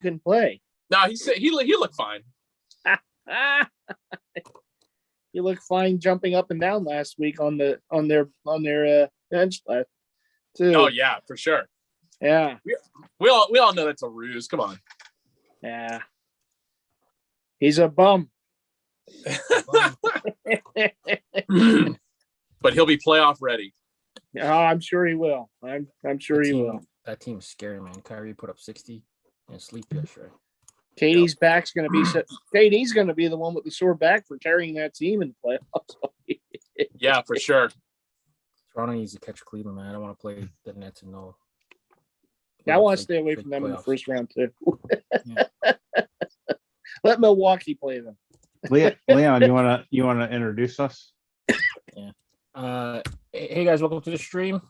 couldn't play. No, he said he looked fine. He looked fine jumping up and down last week on their bench last too. Oh yeah, for sure. Yeah. We all know that's a ruse. Come on. Yeah. He's a bum. But he'll be playoff ready. Oh, I'm sure he will. I'm sure he will. That team's scary, man. Kyrie put up 60 and sleep yesterday. KD's back's going to be KD's going to be the one with the sore back for carrying that team in the playoffs. Yeah, for sure. Toronto needs to catch Cleveland, man. I don't want to play the Nets and no. Yeah, I want to stay away from them in the first round too. Yeah. Let Milwaukee play them. Leon, you wanna introduce us? Yeah. Hey guys, welcome to the stream.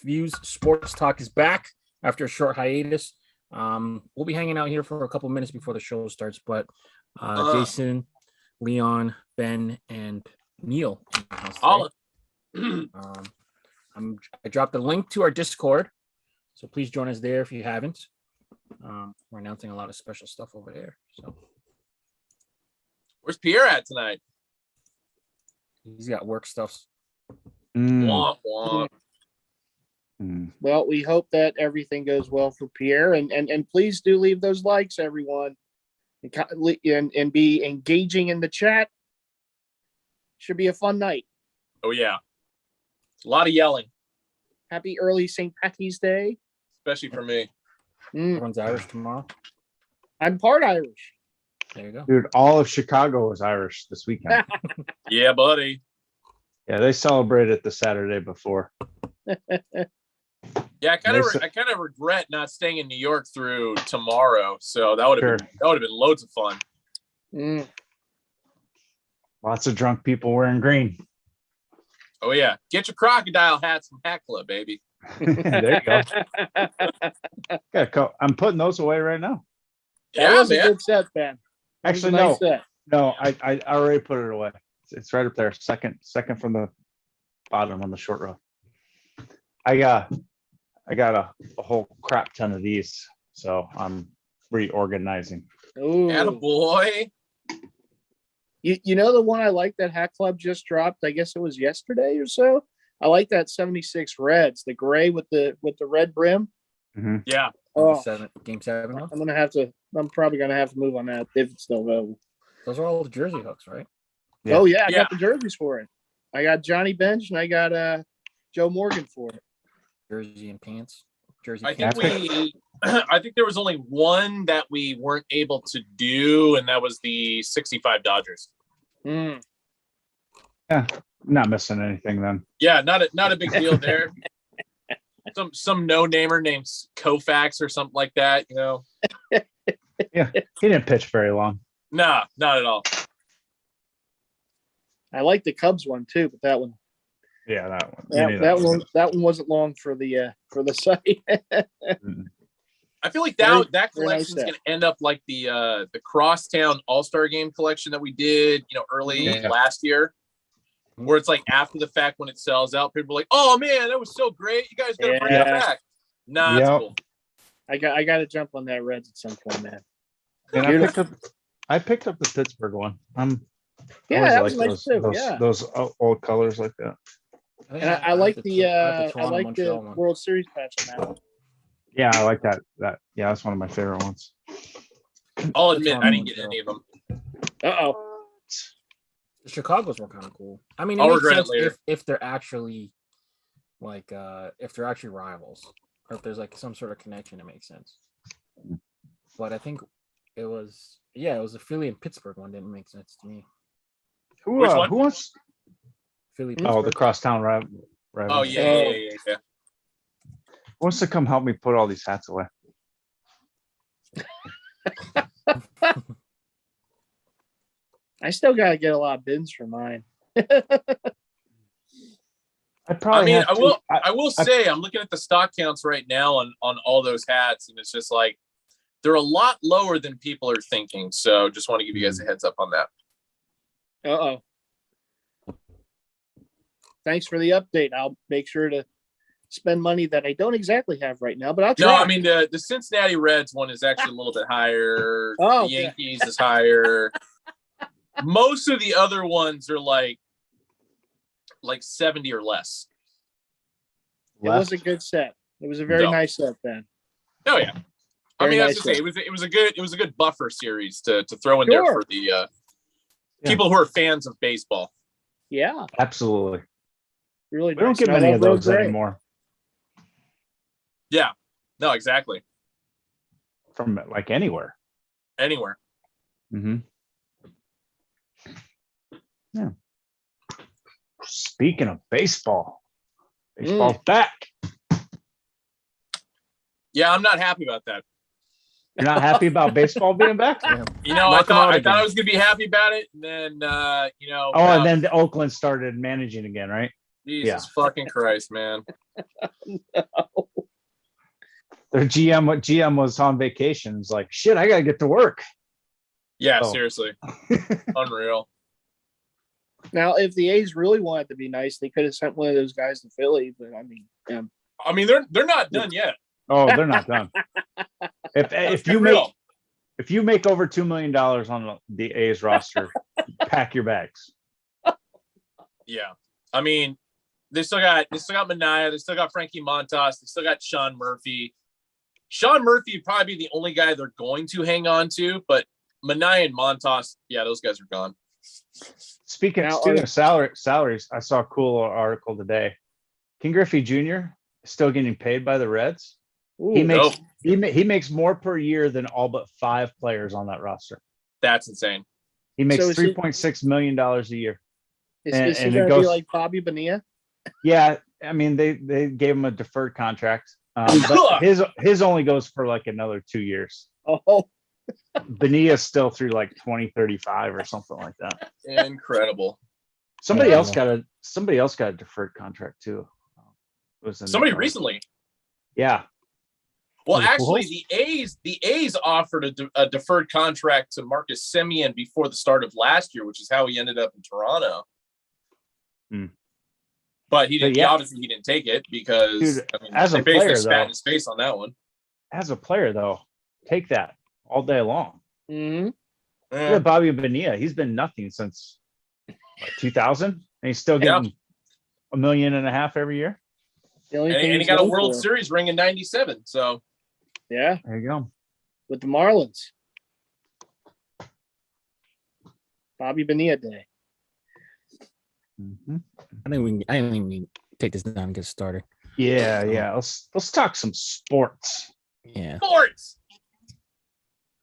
Views Sports Talk is back after a short hiatus. We'll be hanging out here for a couple minutes before the show starts, but Jason, Leon, Ben, and Neil. I dropped a link to our Discord, so please join us there if you haven't. We're announcing a lot of special stuff over there. So, where's Pierre at tonight? He's got work stuff. Womp, womp. Well, we hope that everything goes well for Pierre, and please do leave those likes, everyone, and be engaging in the chat. Should be a fun night. Oh yeah, a lot of yelling. Happy early St. Patty's Day, especially for me. Everyone's Irish tomorrow. I'm part Irish. There you go, dude. All of Chicago is Irish this weekend. Yeah, buddy. Yeah, they celebrated the Saturday before. Yeah, I kind of regret not staying in New York through tomorrow. So that would have been loads of fun. Lots of drunk people wearing green. Oh yeah, get your crocodile hats from Heckler, baby. There you go. I'm putting those away right now. That was a good set, Ben. Actually, no. No, I already put it away. It's right up there, second from the bottom on the short row. I got a whole crap ton of these, so I'm reorganizing. Oh, attaboy. You know the one I like that Hat Club just dropped? I guess it was yesterday or so. I like that 76 Reds, the gray with the red brim. Mm-hmm. Yeah. Oh, Game 7. I'm probably gonna have to move on that if it's still available. Those are all the jersey hooks, right? Yeah. Oh yeah, I got the jerseys for it. I got Johnny Bench and I got Joe Morgan for it. Jersey and pants. I think there was only one that we weren't able to do, and that was the 65 Dodgers. Yeah, not missing anything then. Yeah, not a big deal there. Some no-namer named Koufax or something like that, you know. Yeah, he didn't pitch very long. Nah, not at all. I like the Cubs one too, but that one. Yeah, that one. That one wasn't long for the site. I feel like that collection is going to end up like the Crosstown All-Star Game collection that we did, early last year, where it's like after the fact when it sells out, people are like, "Oh man, that was so great! You guys got to bring it back." Nah, it's cool. I got to jump on that Reds at some point, man. And I picked up the Pittsburgh one. That was nice too. Those old colors like that. And I like the World Series patch on that one. Yeah, I like that. Yeah, that's one of my favorite ones. I'll admit I didn't get any of them. Uh-oh. The Chicago's were kind of cool. I mean, I'll regret it later if they're actually if they're actually rivals, or if there's like some sort of connection, it makes sense. But I think it was the Philly and Pittsburgh one didn't make sense to me. Who wants Philly? Oh, the crosstown rival. Oh yeah. Who wants to come help me put all these hats away? I still gotta get a lot of bins for mine. I will say I'm looking at the stock counts right now on all those hats, and it's just like they're a lot lower than people are thinking. So just want to give you guys a heads up on that. Uh-oh. Thanks for the update. I'll make sure to spend money that I don't exactly have right now, but I'll try. No, I mean the Cincinnati Reds one is actually a little bit higher. Oh, the Yankees is higher. Most of the other ones are like 70 or less. It was a good set. It was a very nice set then. Oh yeah. I mean, as I say, it was a good buffer series to throw in there for the people who are fans of baseball. Yeah, absolutely. Really, we don't get many of those anymore. Yeah, no, exactly. From like anywhere. Mm-hmm. Yeah. Speaking of baseball's back. Yeah, I'm not happy about that. You're not happy about baseball being back? You know, I thought I was going to be happy about it. And then, and then the Oakland started managing again, right? Jesus fucking Christ, man. No. Their GM was on vacation. It's like, shit, I got to get to work. Yeah, seriously. Unreal. Now, if the A's really wanted to be nice, they could have sent one of those guys to Philly. But I mean, they're not done yet. Oh, they're not done. If you make over $2 million on the A's roster, pack your bags. Yeah, I mean, they still got Manaea, they still got Frankie Montas, they still got Sean Murphy. Sean Murphy would probably be the only guy they're going to hang on to, but Manaea and Montas, yeah, those guys are gone. Speaking of salaries, I saw a cool article today. King Griffey Jr. is still getting paid by the Reds. Ooh, he makes more per year than all but 5 players on that roster. That's insane. He makes $3.6 million a year. Is he going to be like Bobby Bonilla? Yeah, I mean they gave him a deferred contract, but his only goes for like another 2 years. Oh, Bonilla's still through like 2035 or something like that. Incredible. Somebody else got a deferred contract too. Somebody recently. Yeah. Well, actually, the A's offered a deferred contract to Marcus Semien before the start of last year, which is how he ended up in Toronto. But he didn't. Obviously, he didn't take it because as a player, spat in his face on that one. As a player, though, take that all day long. Mm-hmm. Yeah, Bobby Bonilla, he's been nothing since 2000, and he's still getting $1.5 million every year. And he got a World Series ring in '97. So, yeah, there you go. With the Marlins, Bobby Bonilla Day. Mm-hmm. I think we can take this down and get started. Yeah. Let's talk some sports. Yeah, sports.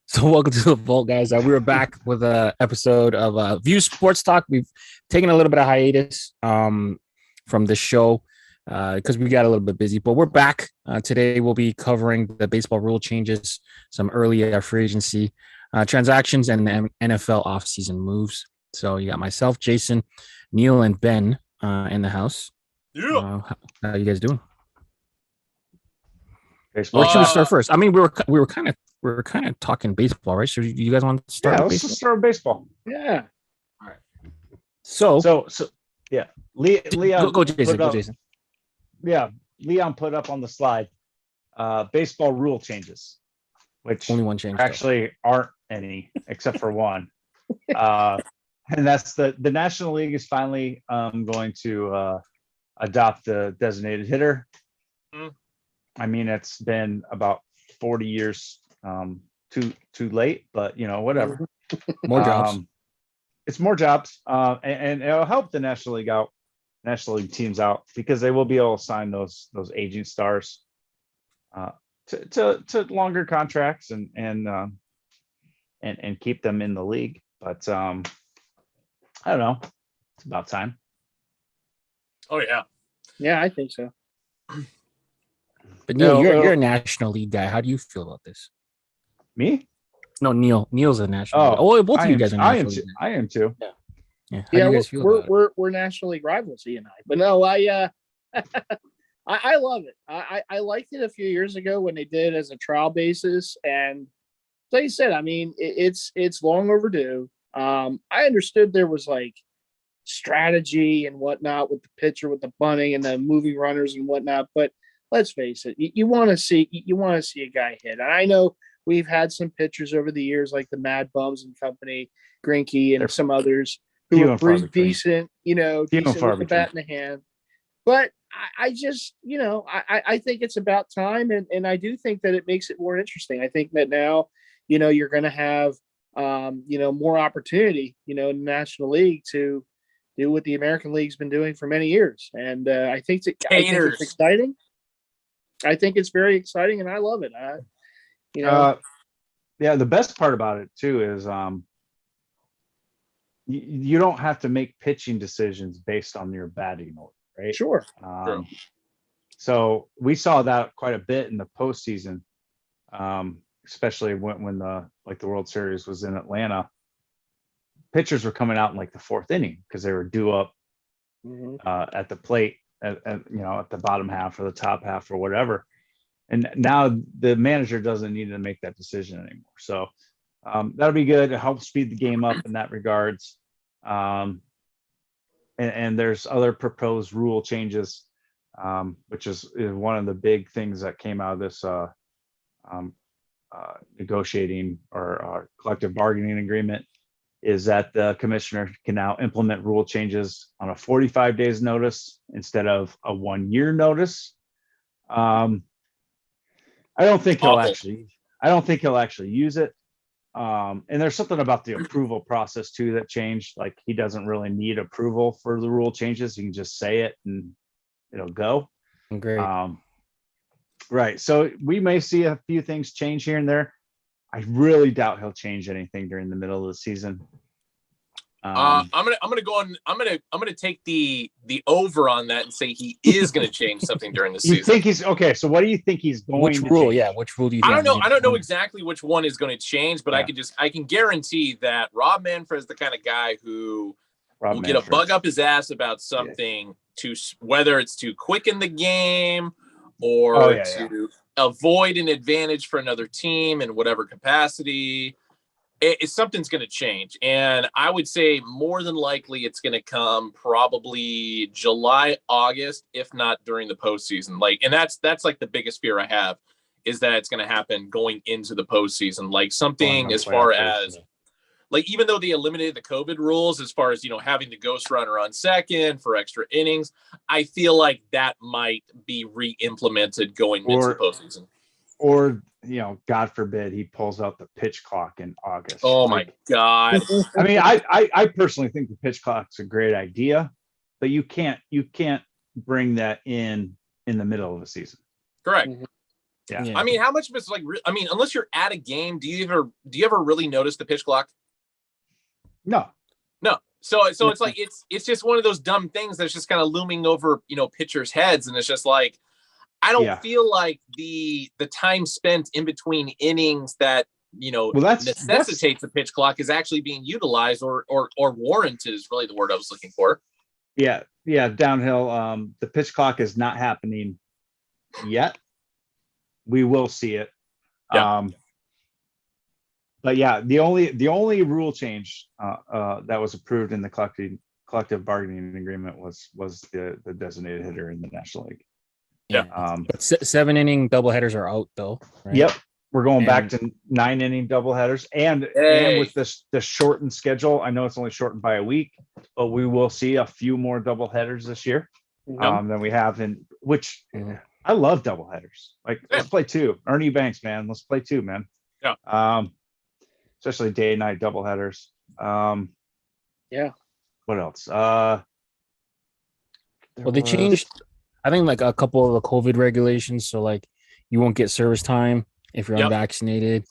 So welcome to the Vault, guys. We were back with an episode of View Sports Talk. We've taken a little bit of hiatus from the show because we got a little bit busy, but we're back. Today we'll be covering the baseball rule changes, some early free agency transactions, and the NFL offseason moves. So you got myself, Jason, Neil, and Ben in the house. Yeah. How you guys doing? Where should we start first? I mean, we were kind of talking baseball, right? So you guys want to start? Yeah, let's just start with baseball. Yeah. All right. So yeah, Leon, go Jason. Yeah, Leon put up on the slide baseball rule changes, which only one change actually aren't any except for one. And that's the National League is finally going to adopt the designated hitter. I mean, it's been about 40 years too late, but whatever. More jobs. It's more jobs, and it'll help the National League teams out because they will be able to sign those aging stars to longer contracts and keep them in the league. But I don't know. It's about time. Oh yeah. Yeah, I think so. But Neil, you're a National League guy. How do you feel about this? Me? No, Neil's a National League. Oh, both of you guys are National League. I am too. Yeah. How do you guys feel about it? We're National League rivals, he and I. But no, I love it. I liked it a few years ago when they did it as a trial basis, and like you said, I mean, it's long overdue. I understood there was like strategy and whatnot with the pitcher, with the bunting and the moving runners and whatnot, but let's face it, you want to see a guy hit. And I know we've had some pitchers over the years like the Mad Bums and company, Greinke and some others who are pretty decent, decent with the bat in the hand. But I just, I think it's about time. And I do think that it makes it more interesting. I think that now, you're going to have, more opportunity, in the National League to do what the American League's been doing for many years. And I think it's exciting. I think it's very exciting, and I love it. Yeah, the best part about it too is you don't have to make pitching decisions based on your batting order, right? Sure. So we saw that quite a bit in the postseason, especially when the World Series was in Atlanta. Pitchers were coming out in like the fourth inning because they were due up at the plate at the bottom half or the top half or whatever. And now the manager doesn't need to make that decision anymore. So that'll be good. It helps speed the game up in that regards. And there's other proposed rule changes, which is one of the big things that came out of this negotiating or collective bargaining agreement, is that the commissioner can now implement rule changes on a 45 days notice instead of a 1 year notice. I don't think he'll actually use it. And there's something about the approval process too that changed. Like, he doesn't really need approval for the rule changes. He can just say it and it'll go. Great. Right. So we may see a few things change here and there. I really doubt he'll change anything during the middle of the season. I'm gonna take the over on that and say he is gonna change something during the season. You think he's okay? So what do you think he's going to rule? change? Yeah, which rule do you think? I don't know exactly which one is going to change, but I can guarantee that Rob Manfred is the kind of guy who will get a bug up his ass about something to whether it's to quicken the game or to avoid an advantage for another team in whatever capacity. Something's going to change. And I would say more than likely it's going to come probably July, August, if not during the postseason. And that's like the biggest fear I have, is that it's going to happen going into the postseason. Like something as far as even though they eliminated the COVID rules, as far as, having the ghost runner on second for extra innings, I feel like that might be re-implemented going into the postseason. Or, God forbid he pulls out the pitch clock in August. Oh my God. I mean, I personally think the pitch clock's a great idea, but you can't bring that in the middle of the season. Correct. Yeah. I mean, how much of it's unless you're at a game, do you ever really notice the pitch clock? No. So it's like, it's just one of those dumb things that's just kind of looming over, pitchers' heads. And it's just like, I don't feel like the time spent in between innings that, necessitates the pitch clock is actually being utilized or warranted is really the word I was looking for. Yeah. Downhill. The pitch clock is not happening yet. We will see it. Yeah. But yeah, the only rule change that was approved in the collective bargaining agreement was the designated hitter in the National League. Yeah. But 7-inning doubleheaders are out though. Right? Yep. We're going back to 9-inning doubleheaders, and with the shortened schedule, I know it's only shortened by a week, but we will see a few more doubleheaders this year than we have which I love doubleheaders. Like, let's play two. Ernie Banks, man. Let's play two, man. Yeah. Especially day and night doubleheaders. Yeah. What else? Well, they changed, I think, like a couple of the COVID regulations. So like, you won't get service time if you're unvaccinated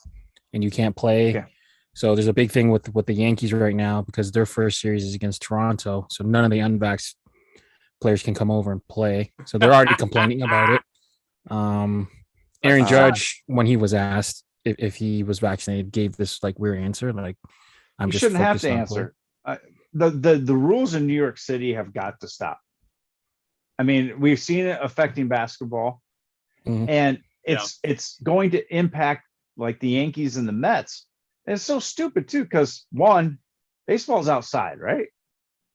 and you can't play. Yeah. So there's a big thing with the Yankees right now because their first series is against Toronto. So none of the unvaxxed players can come over and play. So they're already complaining about it. Aaron Judge, when he was asked if he was vaccinated, gave this like weird answer. Like, you shouldn't have to answer. The rules in New York City have got to stop. I mean, we've seen it affecting basketball, and it's going to impact like the Yankees and the Mets. And it's so stupid too, because one, baseball's outside, right?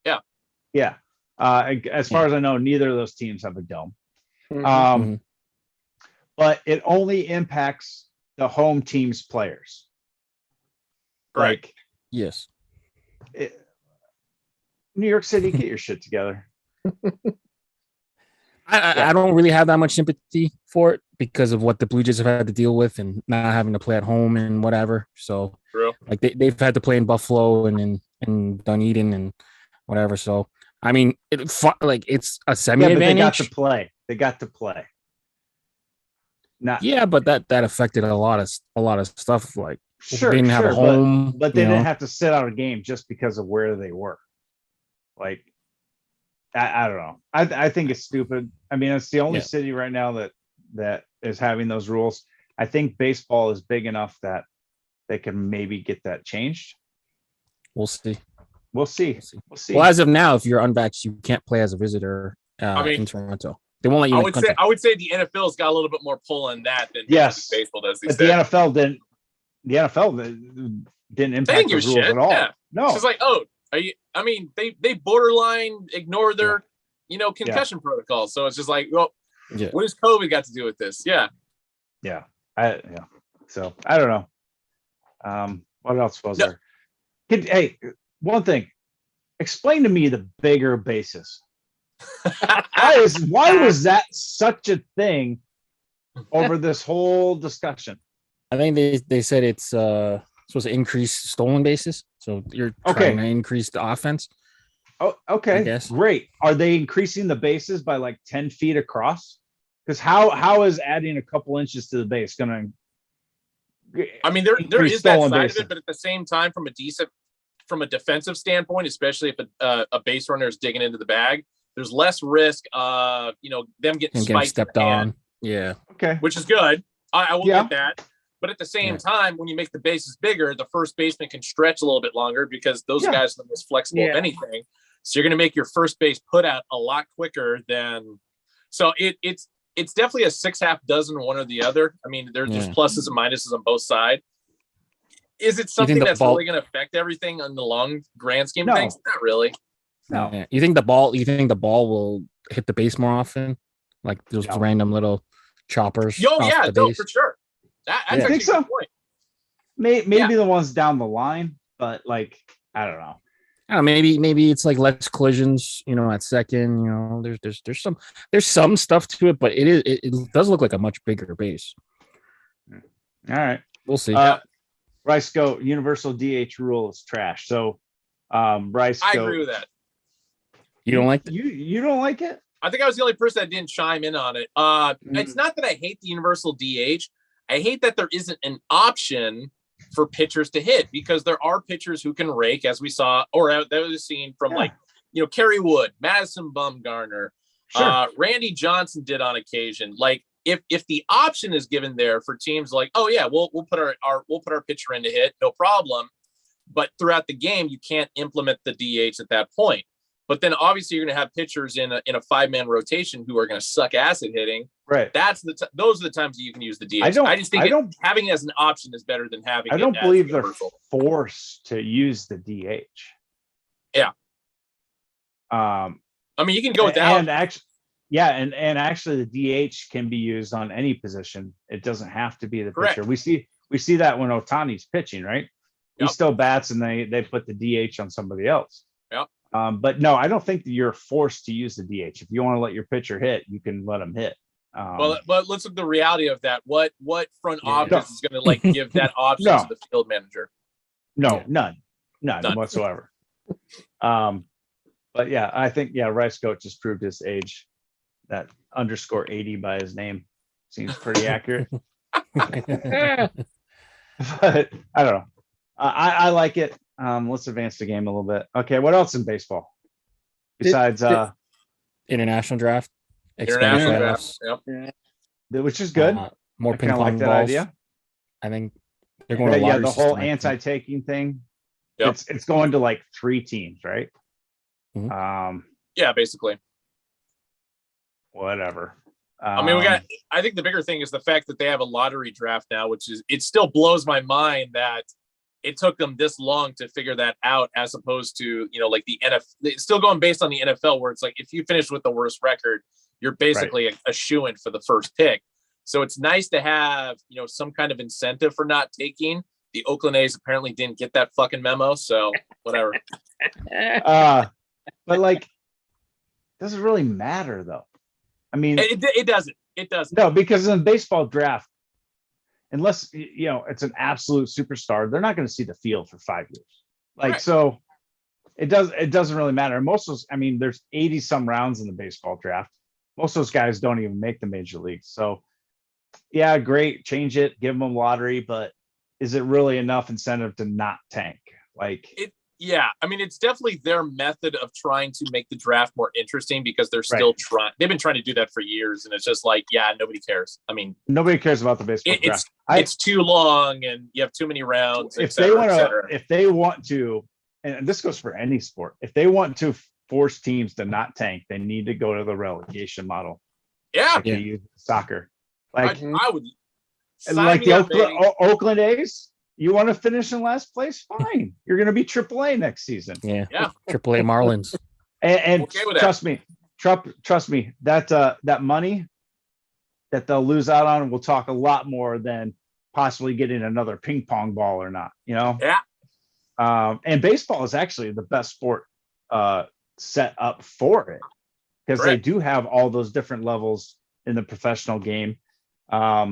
Yeah. As far as I know, neither of those teams have a dome. but it only impacts the home team's players. Right. Like, Yes. New York City, get your shit together. I don't really have that much sympathy for it because of what the Blue Jays have had to deal with and not having to play at home and whatever. So, like they've had to play in Buffalo and in Dunedin and whatever. So, I mean, it's a semi-advantage. But they got to play. But that affected a lot of stuff. Like, they didn't have a home, but they didn't have to sit out a game just because of where they were. Like, I don't know. I think it's stupid. I mean, it's the only city right now that is having those rules. I think baseball is big enough that they can maybe get that changed. We'll see. Well, as of now, if you're unvaxxed, you can't play as a visitor in Toronto. They won't let you. I would say the NFL's got a little bit more pull on that than baseball does. But the NFL didn't. The NFL didn't impact the rules at all. Yeah. No, it's just like, they borderline ignore their, concussion protocol. So it's just like, well, what has COVID got to do with this? Yeah. So I don't know. What else was there? Hey, one thing. Explain to me the bigger bases. Why was that such a thing over this whole discussion? I think they said it's supposed to increase stolen bases. So you're trying to increase the offense. Oh, okay. Great. Are they increasing the bases by like 10 feet across? Because how is adding a couple inches to the base going to? I mean, there is that side of it, but at the same time, from a defensive standpoint, especially if a base runner is digging into the bag, there's less risk of them getting stepped on. Yeah. Okay. Which is good. I will get that. But at the same time, when you make the bases bigger, the first baseman can stretch a little bit longer because those guys are the most flexible of anything. So you're going to make your first base put out a lot quicker than. So it's definitely a 6.5 dozen one or the other. I mean, there's pluses and minuses on both sides. Is it something that's really going to affect everything on the long grand scheme of things? Not really. No. Yeah. You think the ball will hit the base more often? Like those random little choppers? For sure. I think so. Point. Maybe the ones down the line, but like I don't know. Maybe it's like less collisions, at second. There's some stuff to it, but it does look like a much bigger base. All right, we'll see. Rice Goat universal DH rule is trash. So, Rice Goat, I agree with that. You don't like you don't like it? I think I was the only person that didn't chime in on it. It's not that I hate the universal DH. I hate that there isn't an option for pitchers to hit because there are pitchers who can rake, as we saw, or that was seen from Kerry Wood, Madison Bumgarner, Randy Johnson did on occasion. Like if the option is given there for teams like, we'll put our pitcher in to hit, no problem. But throughout the game, you can't implement the DH at that point. But then obviously you're going to have pitchers in a 5-man rotation who are going to suck acid hitting. Right. Those are the times that you can use the DH. I just think having it as an option is better than having. I don't believe they're forced to use the DH. Yeah. I mean, you can go without. And actually, the DH can be used on any position. It doesn't have to be the pitcher. We see that when Ohtani's pitching, right? He still bats, and they put the DH on somebody else. Yep. But no, I don't think that you're forced to use the DH. If you want to let your pitcher hit, you can let him hit. But let's look at the reality of that. What front office is going to give that option to the field manager? No, none whatsoever. But yeah, I think Rice Goat just proved his age. That _80 by his name seems pretty accurate. But I don't know. I like it. Let's advance the game a little bit. Okay, what else in baseball besides international draft? International draft. Yep. Which is good. More ping pong like that balls. idea. I think they're going to the whole anti-taking thing. Yep. It's going to like 3 teams, right? Mm-hmm. Basically. Whatever. I think the bigger thing is the fact that they have a lottery draft now, it still blows my mind that it took them this long to figure that out, as opposed to, like the NFL, it's still going based on the NFL, where it's like, if you finish with the worst record, you're basically a shoo-in for the first pick. So it's nice to have, some kind of incentive for not taking. The Oakland A's apparently didn't get that fucking memo, so whatever. But like, doesn't really matter though. I mean, it doesn't. It doesn't. No, because in the baseball draft, unless it's an absolute superstar, they're not going to see the field for 5 years. Like, right. So it doesn't really matter. Most of those, I mean, there's 80 some rounds in the baseball draft. Most of those guys don't even make the major leagues. So yeah, great, change it, give them a lottery, but is it really enough incentive to not tank? Like yeah, I mean, it's definitely their method of trying to make the draft more interesting because they're still trying. They've been trying to do that for years, and it's just like, yeah, nobody cares. I mean, nobody cares about the baseball draft. It's too long, and you have too many rounds. If they want to, and this goes for any sport, if they want to force teams to not tank, they need to go to the relegation model. Yeah, like they use soccer. Like I would, like the Oakland A's. You want to finish in last place? Fine. You're going to be AAA next season. Yeah. AAA Marlins. And okay trust me, that money that they'll lose out on will talk a lot more than possibly getting another ping pong ball or not. Yeah. And baseball is actually the best sport set up for it because they do have all those different levels in the professional game. Yeah,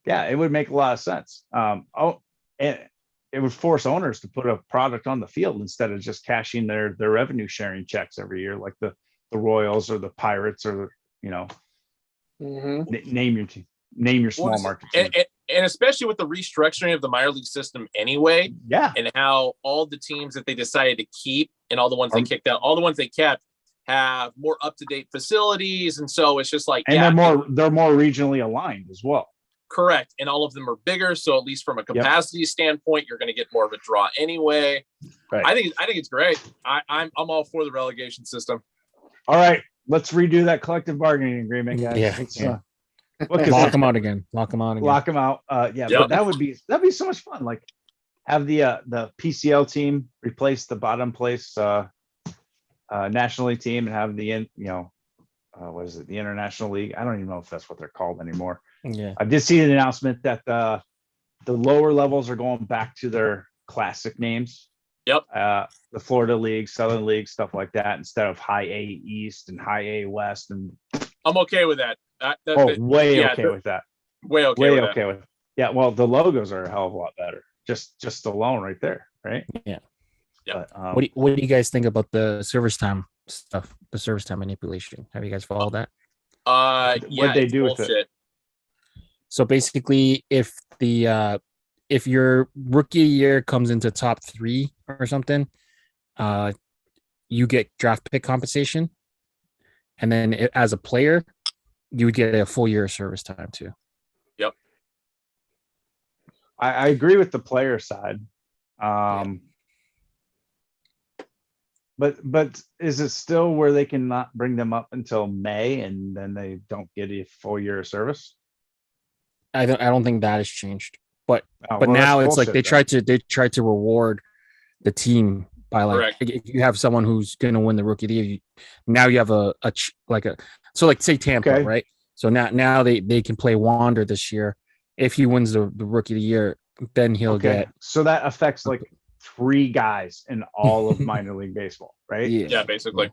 it would make a lot of sense. And it would force owners to put a product on the field instead of just cashing their revenue sharing checks every year, like the Royals or the Pirates or name your team, name your small market team. And especially with the restructuring of the minor league system anyway, and how all the teams that they decided to keep and all the ones they kicked out, all the ones they kept have more up-to-date facilities, and so it's just like, they're more regionally aligned as well. Correct. And all of them are bigger. So at least from a capacity standpoint, you're going to get more of a draw anyway. Right. I think it's great. I'm all for the relegation system. All right. Let's redo that collective bargaining agreement, guys. Yeah. Lock them out again. Lock them out. But that'd be so much fun. Like have the PCL team replace the bottom place National League team and have the what is it? The International League. I don't even know if that's what they're called anymore. Yeah, I did see an announcement that the lower levels are going back to their classic names. Yep. The Florida League, Southern League, stuff like that, instead of High A East and High A West. And I'm okay with that. Okay with that. Way okay with. Yeah. Well, the logos are a hell of a lot better. Just alone right there, right? Yeah. Yeah. What do you guys think about the service time stuff? The service time manipulation. Have you guys followed that? What they do with it? So basically, if your rookie year comes into top 3 or something, you get draft pick compensation, and then as a player, you would get a full year of service time too. Yep. I agree with the player side. But is it still where they can not bring them up until May and then they don't get a full year of service? I don't think that has changed. But now it's like they try to reward the team by like if you have someone who's going to win the rookie of the year, now you have say Tampa, right? So now they can play Wander this year. If he wins the rookie of the year, then he'll get. So that affects like 3 guys in all of minor league baseball, right? Yeah, basically.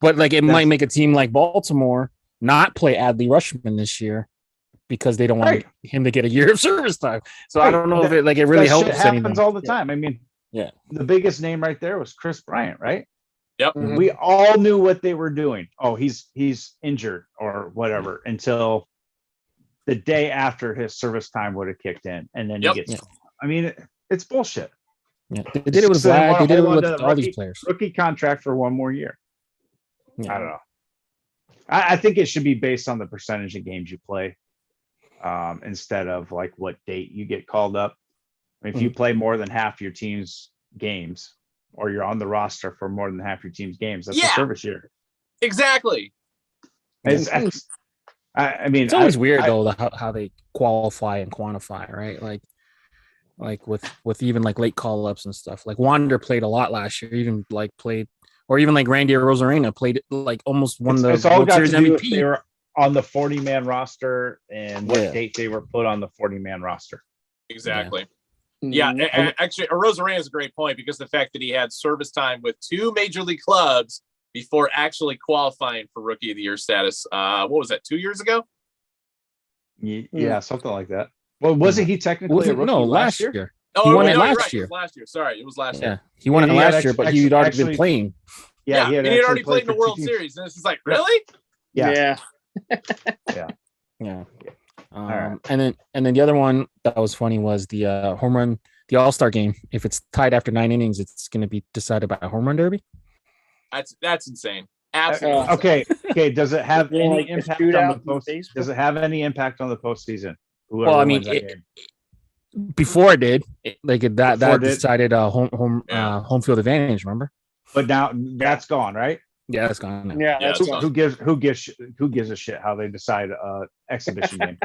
But like might make a team like Baltimore not play Adley Rutschman this year because they don't want him to get a year of service time. So I don't know if it really helps. Happens all the time. I mean, the biggest name right there was Chris Bryant, right? Yep. Mm-hmm. We all knew what they were doing. Oh, he's injured or whatever until the day after his service time would have kicked in, and then he gets. I mean, it's bullshit. Yeah, they did it with Vlad. They did it with all these players. Rookie contract for 1 more year. Yeah. I don't know. I think it should be based on the percentage of games you play, instead of like what date you get called up. I mean, if you play more than half your team's games, or you're on the roster for more than half your team's games, that's a service year. Exactly. I mean, it's always weird though how they qualify and quantify, right? Like with even like late call ups and stuff. Like Wander played a lot last year, even like played, or even like Randy Rosarena played like almost won the World Series MVP. They were on the 40-man roster and what date they were put on the 40-man roster. Exactly. Yeah, actually, Rosaran is a great point because the fact that he had service time with 2 major league clubs before actually qualifying for Rookie of the Year status. What was that, 2 years ago? Yeah, something like that. Well, wasn't he technically a rookie last year? Oh, he won it last last year. It was last year. Sorry, it was last year. He won it last year, but he'd already been playing. Yeah, and he had already played in the World Series. And it's just like, really? Yeah. All right. And then the other one that was funny was the home run, the All-Star game. If it's tied after 9 innings, it's going to be decided by a home run derby. That's insane. Absolutely. Okay. Does it have any impact on the postseason? Does it have any impact on the postseason? Well, I mean, before it did, that decided home field advantage. Remember? But now that's gone, right? Yeah, that's gone now. Yeah, that's gone. Who gives a shit how they decide exhibition game?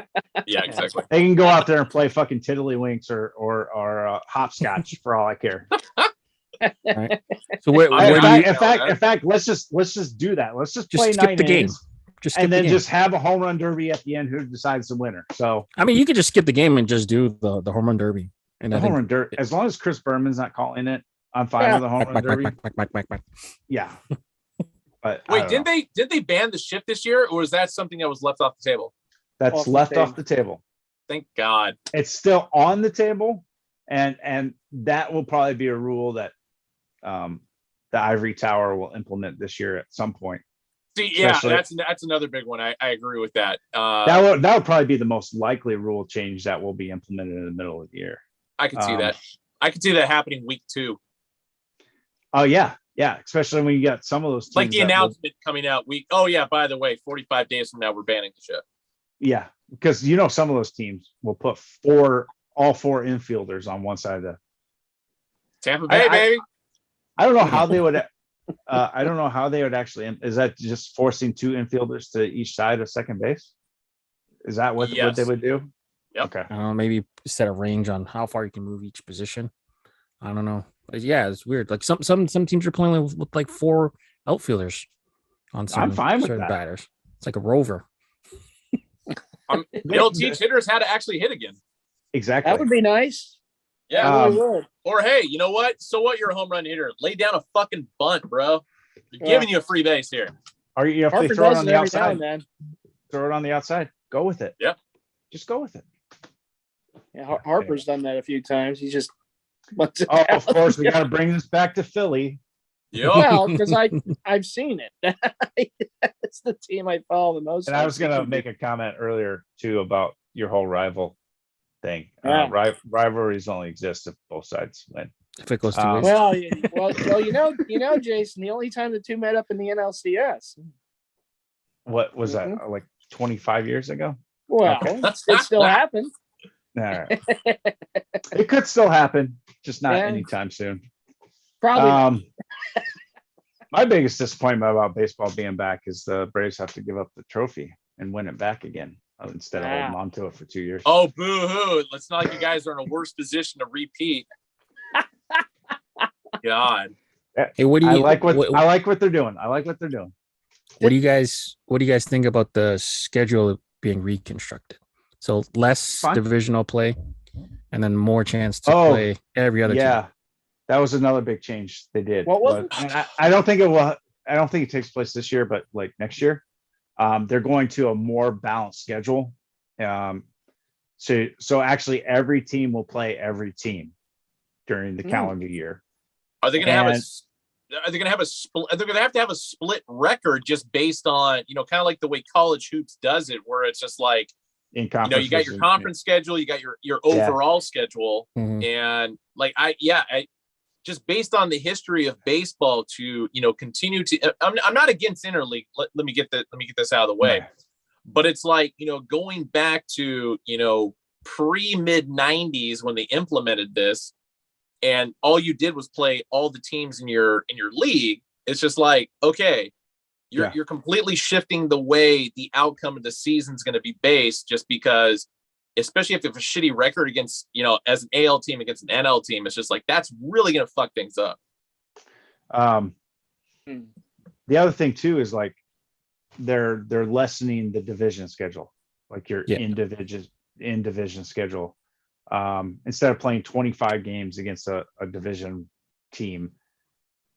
Yeah, exactly. They can go out there and play fucking tiddlywinks or hopscotch for all I care. Right. So in fact, let's just do that. Let's just play skip 9 the game. innings, just have a home run derby at the end. Who decides the winner? So I mean, you could just skip the game and just do the home run derby. And the home run derby, as long as Chris Berman's not calling it, I'm fine with the home run derby. Yeah. But wait, did they ban the shift this year, or is that something that was left off the table? That's left off the table. Thank God. It's still on the table, and that will probably be a rule that the Ivory Tower will implement this year at some point. See, yeah, that's another big one. I agree with that. That would probably be the most likely rule change that will be implemented in the middle of the year. I can see that. I can see that happening week 2. Oh yeah, especially when you got some of those teams like the announcement coming out week. Oh yeah, by the way, 45 days from now we're banning the shift. Yeah, because some of those teams will put all 4 infielders on one side of the Tampa Bay, baby. I don't know how they would. I don't know how they would actually. Is that just forcing 2 infielders to each side of second base? Is that what they would do? Yep. Okay. I don't know. Maybe set a range on how far you can move each position. I don't know. But yeah, it's weird. Like some teams are playing with like 4 outfielders on certain, I'm fine with certain that. batters. It's like a rover. They'll teach hitters how to actually hit again. Exactly. That would be nice. Yeah. Would. Or hey, you know what? So what? You're a home run hitter. Lay down a fucking bunt, bro. They're giving you a free base here. Or if they throw it on the outside, throw it on the outside. Go with it. Yep. Just go with it. Yeah, Harper's done that a few times. He's just. Of course, we got to bring this back to Philly. Yep. Well, because I've seen it. It's the team I follow the most. And I was going to make a comment earlier too about your whole rival thing. Yeah. Rivalries only exist if both sides win. If it goes 2 ways. Well, Jason, the only time the 2 met up in the NLCS. What was that? Like 25 years ago? Well, it still happened. All right. It could still happen, just not anytime soon. Probably. My biggest disappointment about baseball being back is the Braves have to give up the trophy and win it back again instead of holding on to it for 2 years. Oh, boo-hoo. It's not like you guys are in a worse position to repeat. God. Hey, what do you I like what they're doing. I like what they're doing. What do you guys think about the schedule being reconstructed? So less divisional play and then more chance to play every other team. That was another big change they did. What was I don't think it will. I don't think it takes place this year, but like next year, they're going to a more balanced schedule. So actually every team will play every team during the calendar year. Are they going to have Are they going to have a split? They're going to have a split record just based on, kind of like the way college hoops does it, where it's just like, you got your conference schedule, you got your overall schedule, and like I just based on the history of baseball to continue to. I'm not against interleague. Let me get this out of the way, but it's like going back to pre-mid 90s when they implemented this, and all you did was play all the teams in your league. It's just like, okay, you're completely shifting the way the outcome of the season is going to be based, just because, especially if you have a shitty record against, as an AL team against an NL team, it's just like, that's really going to fuck things up. The other thing too is like, they're lessening the division schedule, like your in division schedule. Instead of playing 25 games against a division team,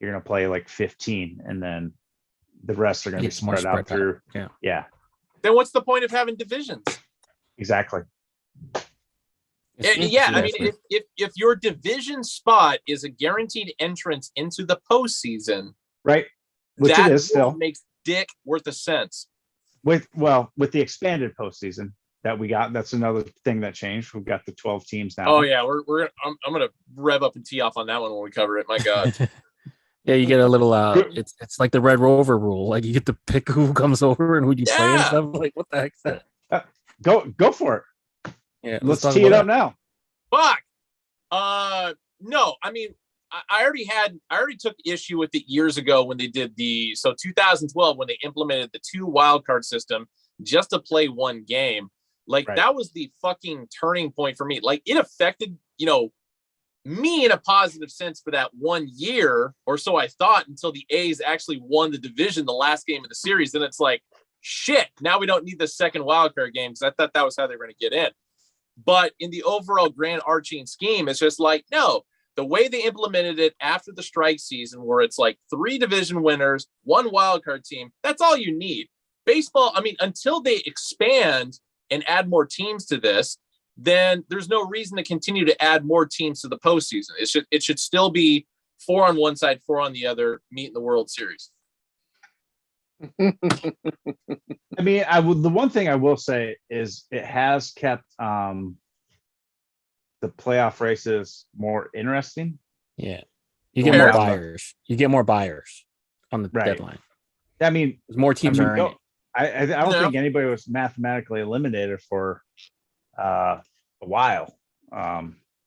you're going to play like 15, and then the rest are going to be spread out through. Yeah. Then what's the point of having divisions? Exactly. Yeah, I mean, if your division spot is a guaranteed entrance into the postseason, right, which that it is still makes dick worth a sense. With the expanded postseason that we got, that's another thing that changed. We've got the 12 teams now. Oh yeah, I'm gonna rev up and tee off on that one when we cover it. My God. Yeah, you get a little it's like the Red Rover rule. Like you get to pick who comes over and who you play and stuff. Like what the heck's that? Go for it. Yeah, let's tee it up now. Fuck. No, I mean, I already took issue with it years ago when they did 2012 when they implemented the 2 wildcard system just to play one game. Like that was the fucking turning point for me. Like it affected, me in a positive sense for that 1 year or so, I thought, until the A's actually won the division the last game of the series. Then it's like, shit, now we don't need the second wildcard game because I thought that was how they were going to get in. But in the overall grand arching scheme, it's just like, no, the way they implemented it after the strike season, where it's like 3 division winners, 1 wildcard team, that's all you need. Baseball, I mean, until they expand and add more teams to this, then there's no reason to continue to add more teams to the postseason. It should still be 4 on one side, 4 on the other, meet in the World Series. I mean, the one thing I will say is it has kept the playoff races more interesting. Yeah, you get more buyers. You get more buyers on the deadline. I mean, more teams are in it. I don't think anybody was mathematically eliminated for a while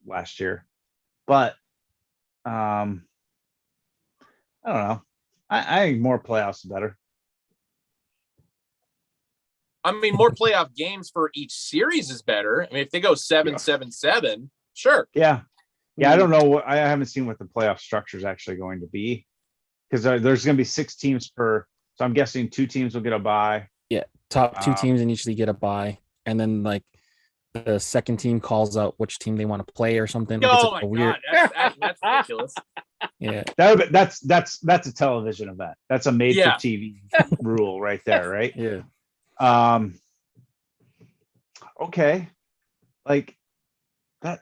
last year, but I don't know. I think more playoffs is better. I mean, more playoff games for each series is better. I mean, if they go 7-7-7, sure. Yeah. I don't know. I haven't seen what the playoff structure is actually going to be, because there's going to be 6 teams per. So I'm guessing 2 teams will get a bye. Yeah, top 2 teams and usually get a bye, and then like the second team calls out which team they want to play or something. Oh my God, that's ridiculous. Yeah, that's a television event. That's a made for TV rule right there, right? Yeah. Okay, like that.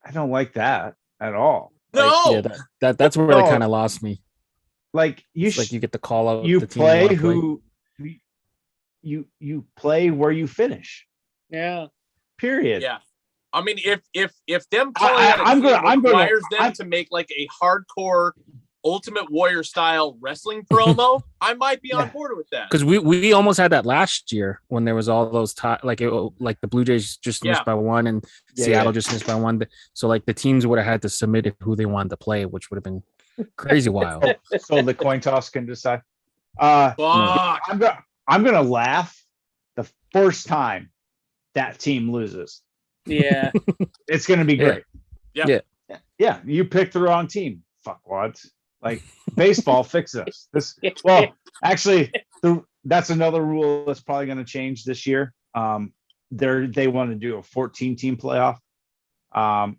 I don't like that at all. No, that's where they kind of lost me. Like you get the call out. You play who you play where you finish. Yeah. Period. Yeah. I mean, if them calling requires them to make like a hardcore Ultimate Warrior style wrestling promo, I might be on board with that. Because we almost had that last year when there was all those like the Blue Jays just missed by 1 and Seattle just missed by 1. So like the teams would have had to submit who they wanted to play, which would have been crazy wild. So the coin toss can decide. I'm gonna laugh the first time that team loses. Yeah. It's gonna be great. Yeah. You picked the wrong team. Fuckwads. Like baseball, fix this. Well, actually, that's another rule that's probably going to change this year. They want to do a 14-team playoff.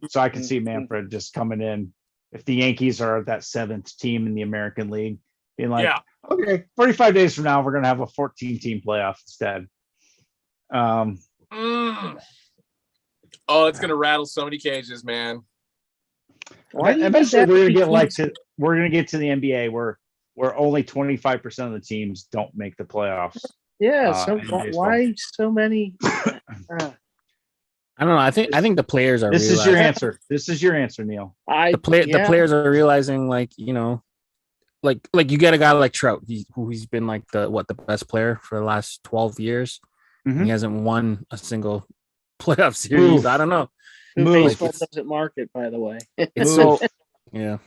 So I can see Manfred just coming in if the Yankees are that 7th team in the American League, being like, okay, 45 days from now, we're going to have a 14-team playoff instead. Oh, it's going to rattle so many cages, man. Eventually, we're gonna get to the NBA where only 25% of the teams don't make the playoffs. Yeah. So why so many? I don't know. I think the players are. This is your answer. This is your answer, Neil. The players are realizing, like, like you get a guy like Trout, who's been like the best player for the last 12 years. Mm-hmm. He hasn't won a single playoff series. I don't know. Baseball doesn't market, by the way. It's so I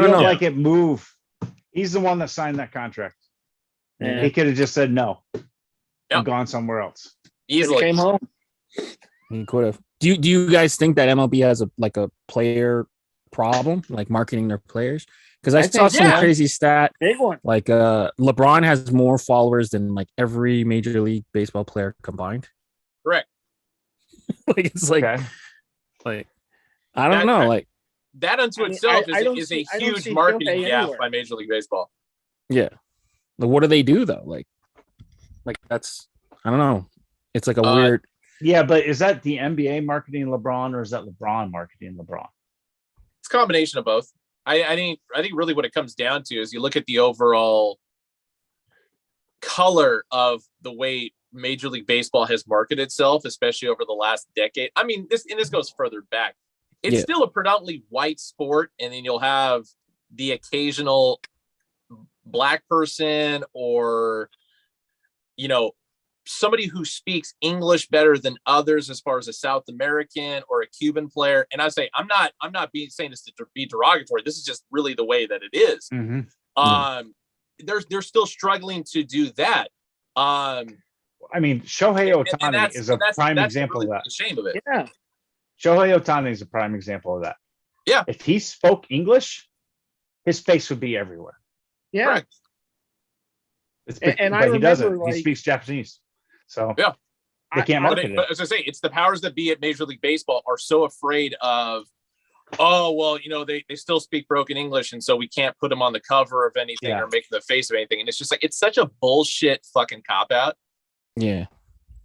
don't know. Like it move. He's the one that signed that contract. Yeah. He could have just said no. I'm gone somewhere else. Easily came home. He could have. Do you guys think that MLB has a player problem, like marketing their players? Because I saw think some so. crazy stat, Big one. like LeBron has more followers than like every Major League Baseball player combined. Correct. Like it's like, Okay. like I don't know, like that unto itself is a huge marketing gap by Major League Baseball. Yeah. Like, what do they do though? Like that's, I don't know. It's like a weird. Yeah, but is that the NBA marketing LeBron, or is that LeBron marketing LeBron? It's a combination of both. I think really what it comes down to is you look at the overall color of the way Major League Baseball has marketed itself, especially over the last decade. I mean, this goes further back. It's still a predominantly white sport, and then you'll have the occasional Black person or, somebody who speaks English better than others, as far as a South American or a Cuban player. And I say, I'm not saying this to be derogatory. This is just really the way that it is. Mm-hmm. They're still struggling to do that. I mean, Shohei Ohtani is a prime example of that. The shame of it. Yeah. Shohei Ohtani is a prime example of that. Yeah. If he spoke English, his face would be everywhere. Yeah. Correct. But he doesn't. He speaks Japanese. So yeah, they can't market it. But as I say, it's the powers that be at Major League Baseball are so afraid of, oh, well, they still speak broken English, and so we can't put them on the cover of anything or make the face of anything. And it's just like, it's such a bullshit fucking cop-out. Yeah.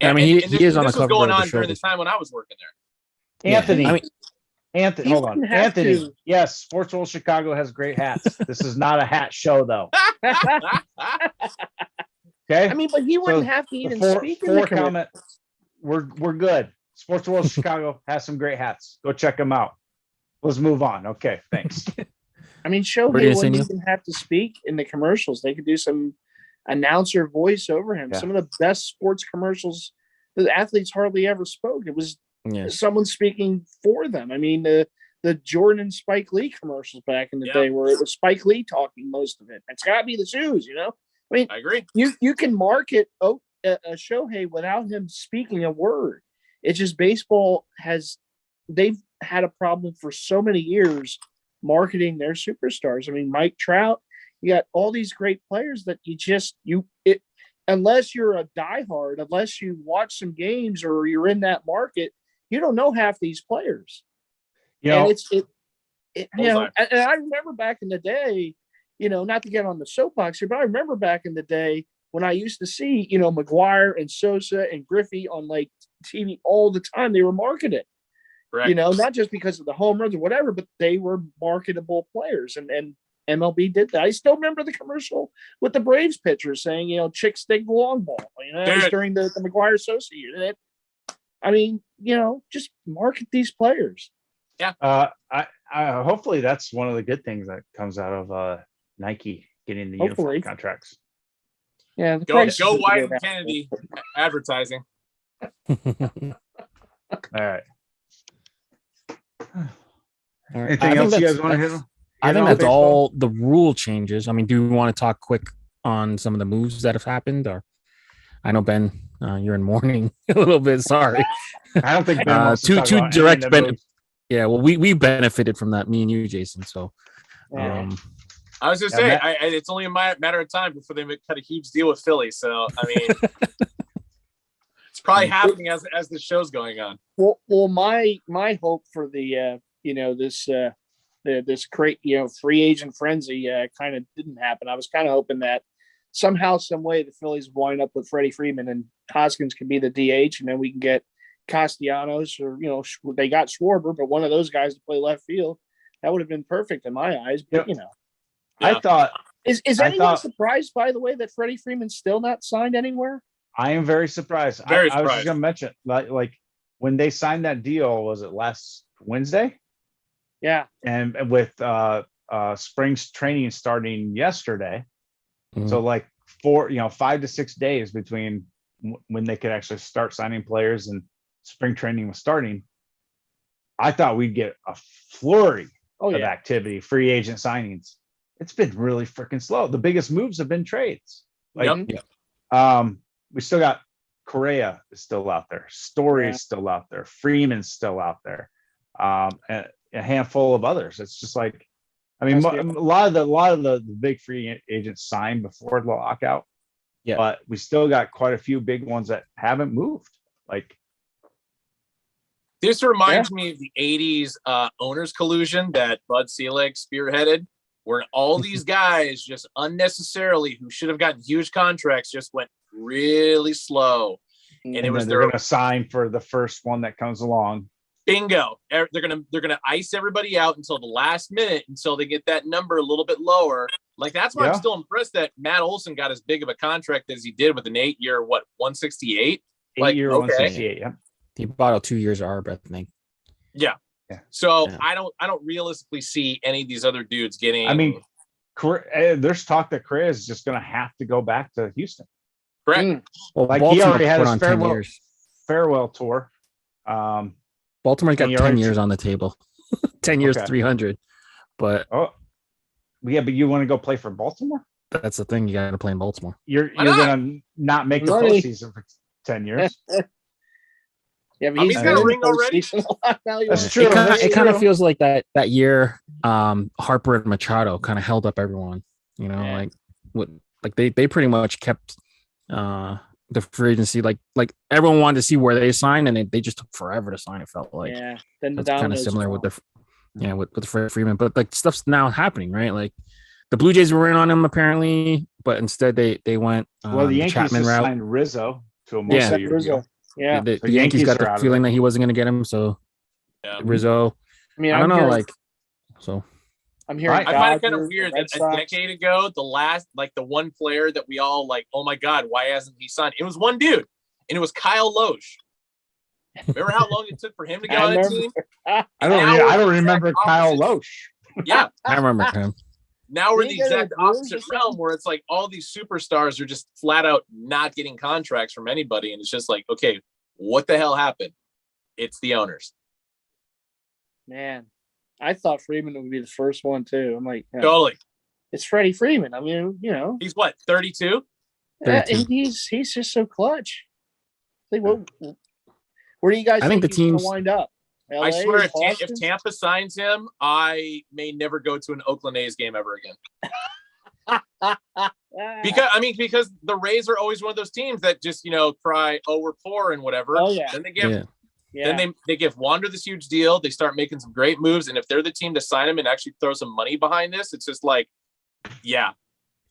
And, I mean, he is on the cover. This was going on during the time when I was working there. Anthony. Yeah. Anthony, hold on. Anthony, yes, Sports World Chicago has great hats. This is not a hat show, though. Okay. I mean, but he wouldn't have to even speak in the comment. We're good. Sports World Chicago has some great hats. Go check them out. Let's move on. Okay, thanks. I mean, Shohei wouldn't even have to speak in the commercials. They could do some announcer voice over him. Yeah. Some of the best sports commercials, the athletes hardly ever spoke. It was someone speaking for them. I mean, the Jordan and Spike Lee commercials back in the day, where it was Spike Lee talking most of it. It's got to be the shoes, I mean, I agree. You can market a Shohei without him speaking a word. It's just baseball they've had a problem for so many years marketing their superstars. I mean, Mike Trout, you got all these great players that unless you're a diehard, unless you watch some games or you're in that market, you don't know half these players. And I remember back in the day, not to get on the soapbox here, but I remember back in the day when I used to see, McGuire and Sosa and Griffey on like TV all the time. They were marketed, Correct. Not just because of the home runs or whatever, but they were marketable players. And MLB did that. I still remember the commercial with the Braves pitcher saying, chicks dig the long ball. That was during the McGuire Sosa year. I mean, just market these players. Yeah. I hopefully that's one of the good things that comes out of Nike getting the uniform contracts. Yeah. Go White and Kennedy advertising. All right. Anything else you guys want to hit on? I think that's all the rule changes. I mean, do you want to talk quick on some of the moves that have happened? Or I know, Ben, you're in mourning a little bit. Sorry. I don't think Ben wants to talk two about direct benefits. Yeah, well, we benefited from that, me and you, Jason. So, I was going to say, it's only a matter of time before they cut a huge deal with Philly. So, I mean, it's probably happening as the show's going on. Well, my hope for the this great free agent frenzy kind of didn't happen. I was kind of hoping that somehow, some way, the Phillies wind up with Freddie Freeman and Hoskins can be the DH, and then we can get Castellanos, or they got Schwarber, but one of those guys to play left field. That would have been perfect in my eyes. But I thought is anyone surprised, by the way, that Freddie Freeman's still not signed anywhere? I am very surprised. I was just going to mention, like when they signed that deal, was it last Wednesday? Yeah, and with spring's training starting yesterday, so like 5 to 6 days between when they could actually start signing players and spring training was starting. I thought we'd get a flurry of activity, free agent signings. It's been really freaking slow. The biggest moves have been trades. We still got Correa is still out there. Story is still out there. Freeman's still out there. And a handful of others. It's just like, I mean, a lot of the big free agents signed before the lockout. Yeah, but we still got quite a few big ones that haven't moved. Like, this reminds me of the 80s owners collusion that Bud Selig spearheaded, where all these guys just unnecessarily, who should have gotten huge contracts, just went really slow. And it was they're going to sign for the first one that comes along. Bingo. They're gonna ice everybody out until the last minute, until they get that number a little bit lower. Like, that's why I'm still impressed that Matt Olson got as big of a contract as he did with an 8-year, 168? 8-year, 168, yeah. He bought out 2 years of Arbeth, I think. Yeah. So I don't realistically see any of these other dudes getting. I mean, there's talk that Correa is just going to have to go back to Houston. Correct. Well, like, he already had his farewell tour. Baltimore's got 10 years on the table. 10 years, 300. But but you want to go play for Baltimore? That's the thing. You got to play in Baltimore. You're going to not make the postseason for 10 years. Yeah, but he's got a ring already. That's true. It kind of feels like that year Harper and Machado kind of held up everyone. You know, they pretty much kept the free agency. Like everyone wanted to see where they signed, and they just took forever to sign. It felt like Then that's kind of similar with the Fred Freeman. But like, stuff's now happening, right? Like, the Blue Jays were in on him apparently, but instead they went the Yankees Chapman route. Signed Rizzo to a multi-year deal. Yeah, the Yankees got the feeling that he wasn't going to get him, so Rizzo. I mean, I don't know, so I'm hearing. I find it kind of weird that a decade ago, the one player that we all like, oh my God, why hasn't he signed? It was one dude, and it was Kyle Loesch. Remember how long it took for him to get on the team? I don't remember Kyle Loesch. Yeah, I remember him. Now we're in the exact opposite realm, where it's like all these superstars are just flat out not getting contracts from anybody. And it's just like, okay, what the hell happened? It's the owners. Man, I thought Freeman would be the first one too. I'm like, totally. It's Freddie Freeman. I mean, he's what, 32? He's just so clutch. Like, where do you guys think the team's wind up? LA, I swear, if Tampa signs him, I may never go to an Oakland A's game ever again. Because the Rays are always one of those teams that just, cry, oh, we're poor and whatever. Oh, yeah. Then they give, then they give Wander this huge deal. They start making some great moves, and if they're the team to sign him and actually throw some money behind this, it's just like,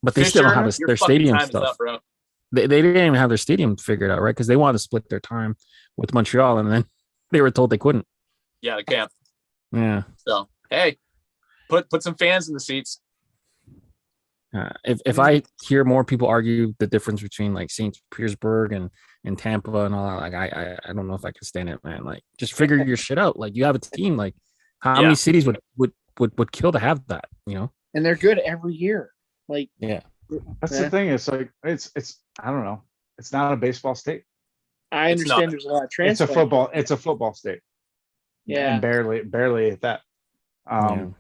But they still don't have their stadium stuff. Up, bro. They didn't even have their stadium figured out, right? Because they wanted to split their time with Montreal, and then they were told they couldn't. Yeah, they can't. Yeah. So, hey, put some fans in the seats. If I hear more people argue the difference between like St. Petersburg and Tampa and all that, like I don't know if I can stand it, man. Like, just figure your shit out. Like, you have a team. Like, how many cities would kill to have that? And they're good every year. Like, that's the thing. It's like it's I don't know. It's not a baseball state. I understand there's a lot of transplants. It's a football state. Yeah, and barely at that. I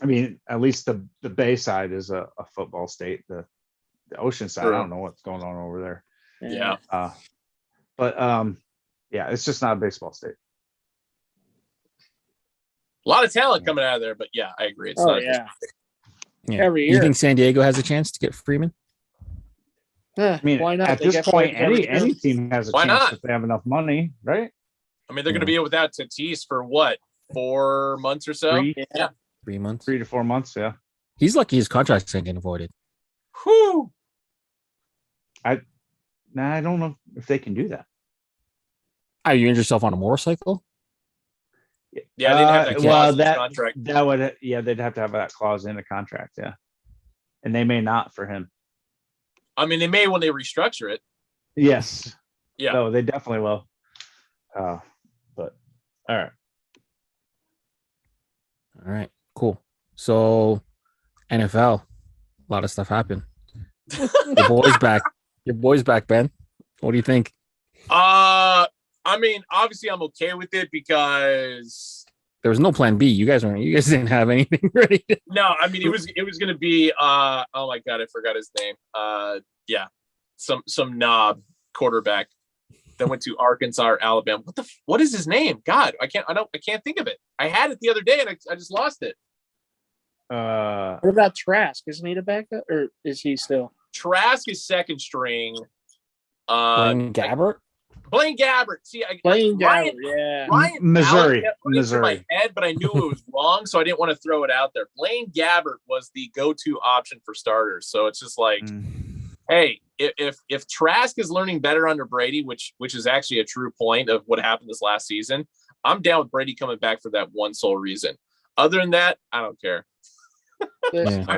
mean, at least the Bay side is a football state. The ocean side, I don't know what's going on over there. Yeah. It's just not a baseball state. A lot of talent coming out of there, but I agree. It's not. Every year. You think San Diego has a chance to get Freeman? I mean, why not? At this point, any team has a chance if they have enough money, right? I mean, they're going to be without Tatis for what, 4 months or so? 3 months, 3 to 4 months. Yeah, he's lucky his contract's getting avoided. Whew. I don't know if they can do that. Are you injure yourself on a motorcycle? Yeah, they'd have that clause in the contract. That would, they'd have to have that clause in the contract. Yeah, and they may not for him. I mean, they may when they restructure it. Yes. Yeah. No, they definitely will. But all right, cool. So NFL, a lot of stuff happened. Your boy's back, Ben. What do you think? I mean, obviously I'm okay with it because there was no plan B. You guys didn't have anything ready. No, I mean it was gonna be oh my God, I forgot his name. Some knob quarterback. then went to Arkansas or Alabama. What is his name? God, I can't think of it. I had it the other day and I just lost it. What about Trask? Isn't he the backup, or is he still? Trask is second string. Blaine Gabbert. Blaine Gabbert. See, Blaine Gabbert. Yeah. Ryan Missouri. In my head, but I knew it was wrong, so I didn't want to throw it out there. Blaine Gabbert was the go-to option for starters. So it's just like, hey, if Trask is learning better under Brady, which is actually a true point of what happened this last season, I'm down with Brady coming back for that one sole reason. Other than that, I don't care. Yeah. I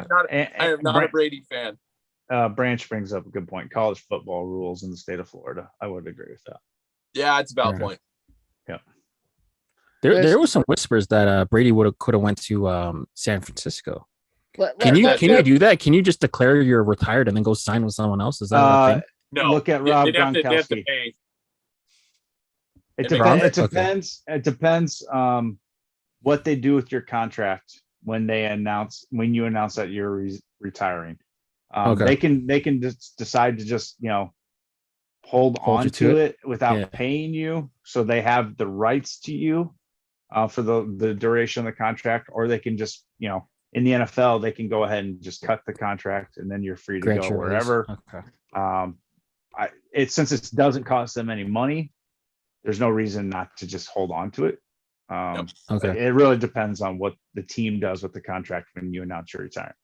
am not a Brady fan. Branch brings up a good point. College football rules in the state of Florida. I would agree with that. Yeah, it's a valid point. Yeah. There was some whispers that Brady could have went to San Francisco. Can you do that? Can you just declare you're retired and then go sign with someone else? Is that a thing? No. Look at Rob Gronkowski. It depends. It depends what they do with your contract when you announce that you're retiring. They can just decide to just hold on to it without paying you, so they have the rights to you for the duration of the contract, or they can just in the NFL they can go ahead and just cut the contract and then you're free to go wherever. Since it doesn't cost them any money, there's no reason not to just hold on to it. It really depends on what the team does with the contract when you announce your retirement.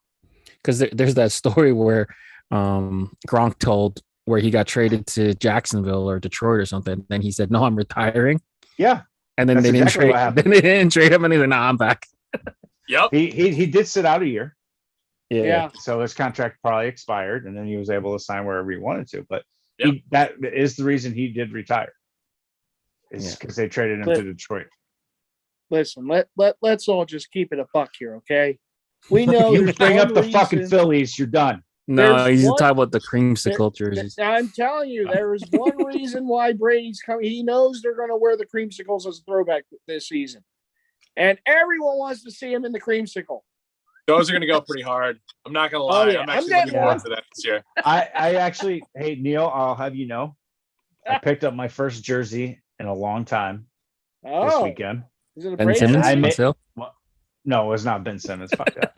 Because there's that story where Gronk told where he got traded to Jacksonville or Detroit or something. Then he said, "No, I'm retiring." Yeah, and then they didn't trade. Then they didn't trade him, and he's like, "No, I'm back." Yep. He did sit out a year. Yeah. So his contract probably expired, and then he was able to sign wherever he wanted to. But that is the reason he did retire. Is because they traded him to Detroit. Listen, let's all just keep it a buck here, okay? We know you bring up the fucking Phillies, you're done. No, he's talking about the creamsicle jerseys. I'm telling you, there is one reason why Brady's coming. He knows they're going to wear the creamsicles as a throwback this season, and everyone wants to see him in the creamsicle. Those are going to go pretty hard. I'm not going to lie. I'm actually looking forward to that this year. I actually, hey Neil, I'll have you know, I picked up my first jersey in a long time this weekend. Is it a Ben Simmons? No, it was not Ben Simmons. Fuck that.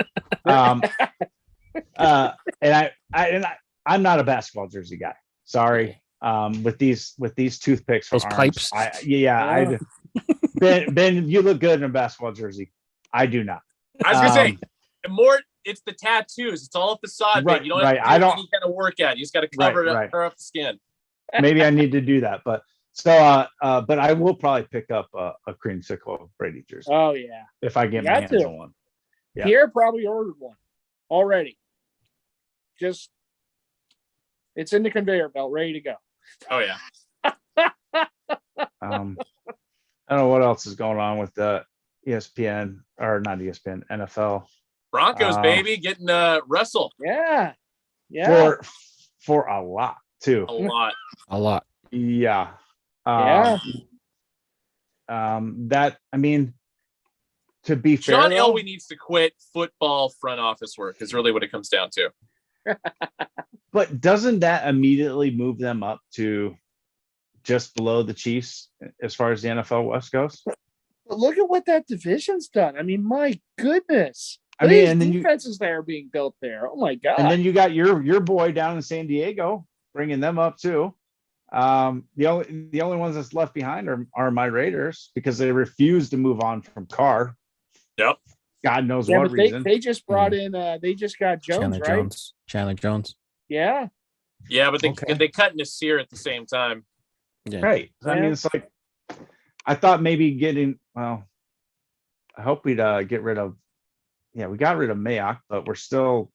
And I'm not a basketball jersey guy. Sorry. With these toothpicks for those arms, pipes. Ben, you look good in a basketball jersey. I do not. I was gonna say more. It's the tattoos. It's all facade. Right. You don't have to do any kind of workout. You just got to cover it up, cover up the skin. Maybe I need to do that, but but I will probably pick up a creamsicle Brady jersey. Oh yeah, if I get my hands on one. Yeah. Pierre probably ordered one already. Just it's in the conveyor belt, ready to go. Oh yeah. I don't know what else is going on with the ESPN or not ESPN NFL. Broncos baby getting Russell. Yeah. For a lot too. A lot. Yeah. That I mean, to be fair, John Elway needs to quit football front office work is really what it comes down to. But doesn't that immediately move them up to just below the Chiefs as far as the NFL West goes? But look at what that division's done. I mean, my goodness. I mean, and then defenses that are being built there. Oh my god! And then you got your boy down in San Diego, bringing them up too. The only ones that's left behind are my Raiders because they refuse to move on from Carr. Yep. God knows what reason. They just brought in. They just got Jones, Chandler Jones. Yeah. Yeah, but they cut Nasir at the same time. Yeah. Right. I mean, it's like I thought maybe getting. Well, I hope we'd get rid of. Yeah, we got rid of Mayock, but we're still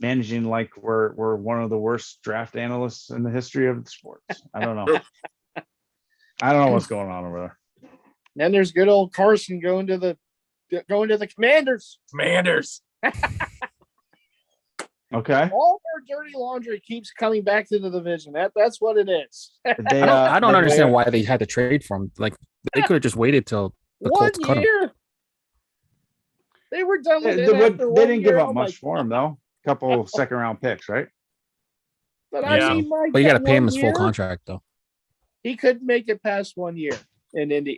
managing like we're one of the worst draft analysts in the history of the sports. I don't know. I don't know what's going on over there. Then there's good old Carson going to the Commanders. Okay. All their dirty laundry keeps coming back to the division. That's what it is. I don't understand why they had to trade for him. Like they could have just waited till the Colts cut him. They were done with it. They didn't give up much for him though. A couple second round picks, right? But I mean, but you got to pay him his full contract though. He couldn't make it past 1 year in Indy.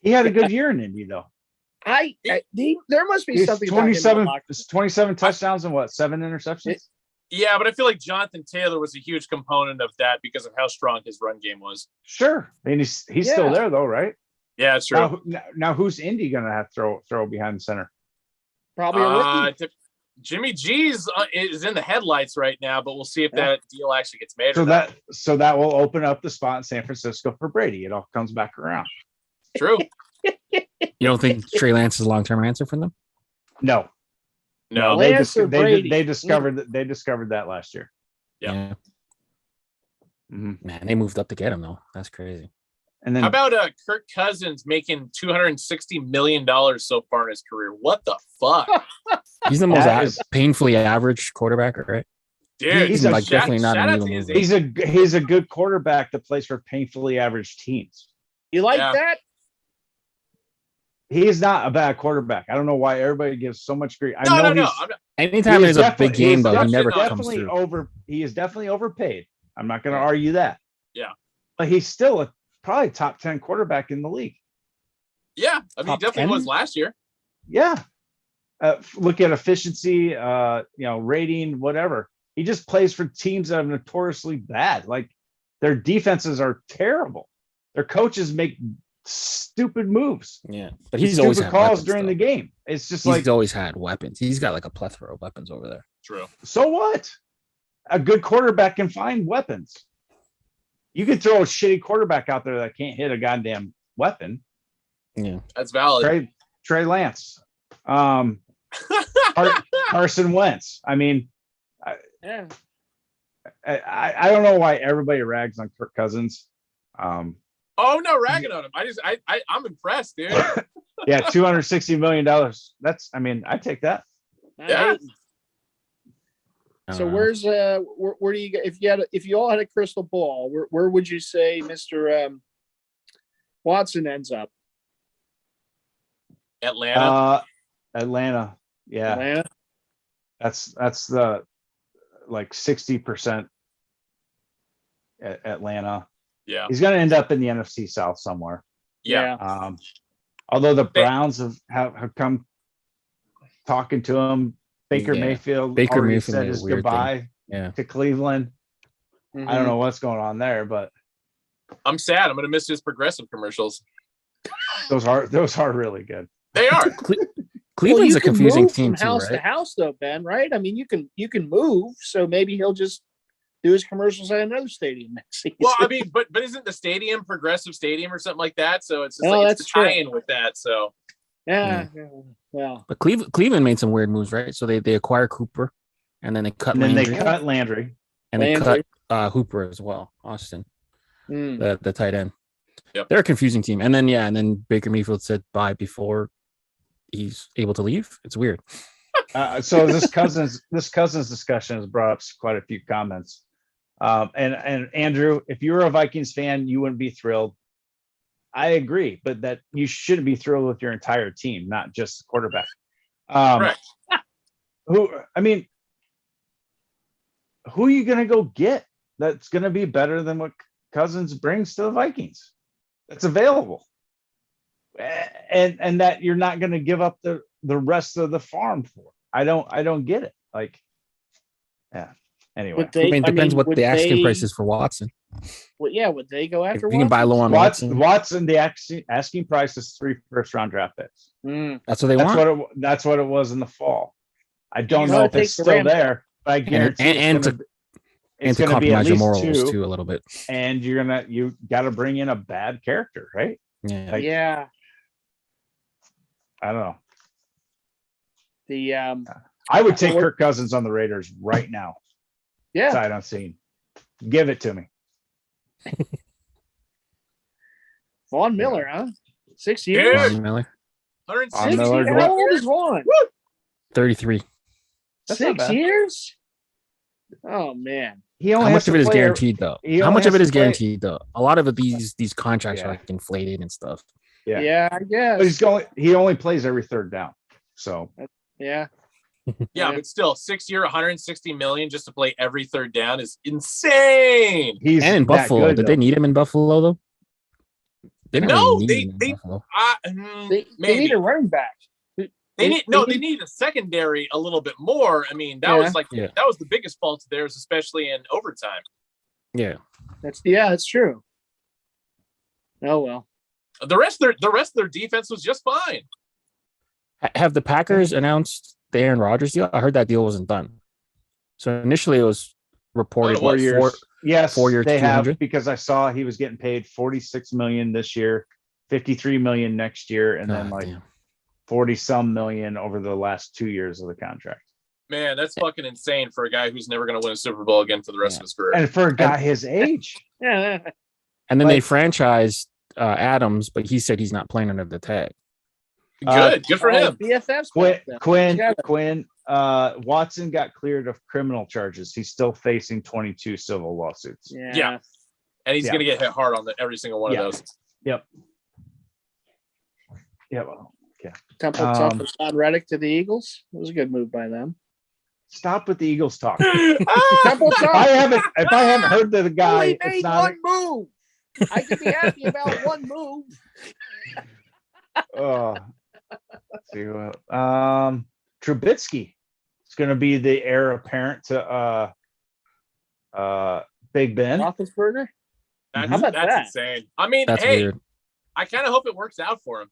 He had a good year in Indy, though. There must be something 27 touchdowns and what, 7 interceptions? Yeah, but I feel like Jonathan Taylor was a huge component of that because of how strong his run game was. Sure. I mean, he's still there, though, right? Yeah, it's true. Now who's Indy going to have to throw behind the center? Probably a rookie. Jimmy G's is in the headlights right now, but we'll see if that deal actually gets made. So that will open up the spot in San Francisco for Brady. It all comes back around. True. You don't think Trey Lance is a long-term answer for them? No. They discovered that last year. Yeah. Mm-hmm. Man, they moved up to get him though. That's crazy. And then how about Kirk Cousins making $260 million so far in his career? What the fuck? He's the most painfully average quarterback, right? Dude, he's like definitely not an evil mover. He's a good quarterback that plays for painfully average teams. You like that? He is not a bad quarterback. I don't know why everybody gives so much grief. No. Anytime there's a big game, though, he never comes through. He is definitely overpaid. I'm not going to argue that. Yeah. But he's still probably top 10 quarterback in the league. Yeah. I mean, he definitely was last year. Yeah. Look at efficiency, rating, whatever. He just plays for teams that are notoriously bad. Like, their defenses are terrible. Their coaches make stupid moves. Yeah, but he's always had calls during the game. It's just he's always had weapons. He's got like a plethora of weapons over there. True. So what? A good quarterback can find weapons. You could throw a shitty quarterback out there that can't hit a goddamn weapon. Yeah, that's valid. Trey Lance, Carson Wentz. I mean, I don't know why everybody rags on Kirk Cousins. Oh no, ragging on him. I'm impressed, dude. Yeah, $260 million. I take that. Yeah. So where do you if you all had a crystal ball, where would you say Mr. Watson ends up? Atlanta. Yeah. Atlanta. That's the 60% Atlanta. Yeah. He's going to end up in the NFC South somewhere. Yeah. Although the Browns have come talking to him. Baker Mayfield said his goodbye to Cleveland. Mm-hmm. I don't know what's going on there, but I'm sad. I'm going to miss his progressive commercials. Those are really good. They are. Cleveland's a confusing team from house to house, though, Ben. Right? I mean, you can move, so maybe he'll just do his commercials at another stadium next season. Well, I mean, but isn't the stadium Progressive Stadium or something like that? So it's just it's tie-in with that. So yeah. But Cleveland made some weird moves, right? So they acquire Cooper, and then they cut Landry, and they cut Hooper as well, Austin, the tight end. Yep. They're a confusing team. And then Baker Mayfield said bye before he's able to leave. It's weird. So this Cousins discussion has brought up quite a few comments. And Andrew, if you were a Vikings fan, you wouldn't be thrilled. I agree, but that you shouldn't be thrilled with your entire team, not just the quarterback. Right. Who are you going to go get that's going to be better than what Cousins brings to the Vikings? That's available. And that you're not going to give up the rest of the farm for. I don't get it. Anyway, it depends what the asking price is for Watson. Well, yeah, would they go after? If you can buy low on Watson, the asking price is 3 first-round draft picks. That's what they want. That's what it was in the fall. I don't know if it's still there, but I guarantee it's going to compromise your morals too a little bit. And you got to bring in a bad character, right? Yeah. I don't know. I would take Kirk Cousins on the Raiders right now. Yeah. Sight unseen. Give it to me. Vaughn Miller, huh? 6 years. Vaughn Miller. 160. How old is Vaughn? 33. 6 years? Oh man. How much of it is guaranteed though? How much of it is guaranteed though? A lot of these contracts are like inflated and stuff. Yeah, I guess. But he only plays every third down. So yeah. Yeah, but still, 6-year, 160 million just to play every third down is insane. He's and in Buffalo, did they need him in Buffalo though? They didn't really need him in Buffalo. They need a running back. They need a secondary a little bit more. I mean, that was that was the biggest fault of theirs, especially in overtime. Yeah, that's true. Oh well. The rest of their defense was just fine. Have the Packers announced the Aaron Rodgers deal? I heard that deal wasn't done. So initially it was reported 4 years. Yes, 4 years. They have, because I saw he was getting paid $46 million this year, $53 million next year, and then 40 some million over the last 2 years of the contract. Man, that's fucking insane for a guy who's never going to win a Super Bowl again for the rest of his career. And for a guy his age. Yeah. And then they franchised Adams, but he said he's not playing under the tag. Good for him. BFF's Quinn, Watson got cleared of criminal charges. He's still facing 22 civil lawsuits. Yeah. And he's going to get hit hard on every single one of those. Yep. Yeah. Well, okay. Temple tough with Todd Reddick to the Eagles. It was a good move by them. Stop with the Eagles talk. Temple tough. If I haven't heard the guy, he made one move. I could be happy about one move. Let's see what Trubisky is going to be the heir apparent to Big Ben. Roethlisberger. That's insane. I mean, that's weird. I kind of hope it works out for him.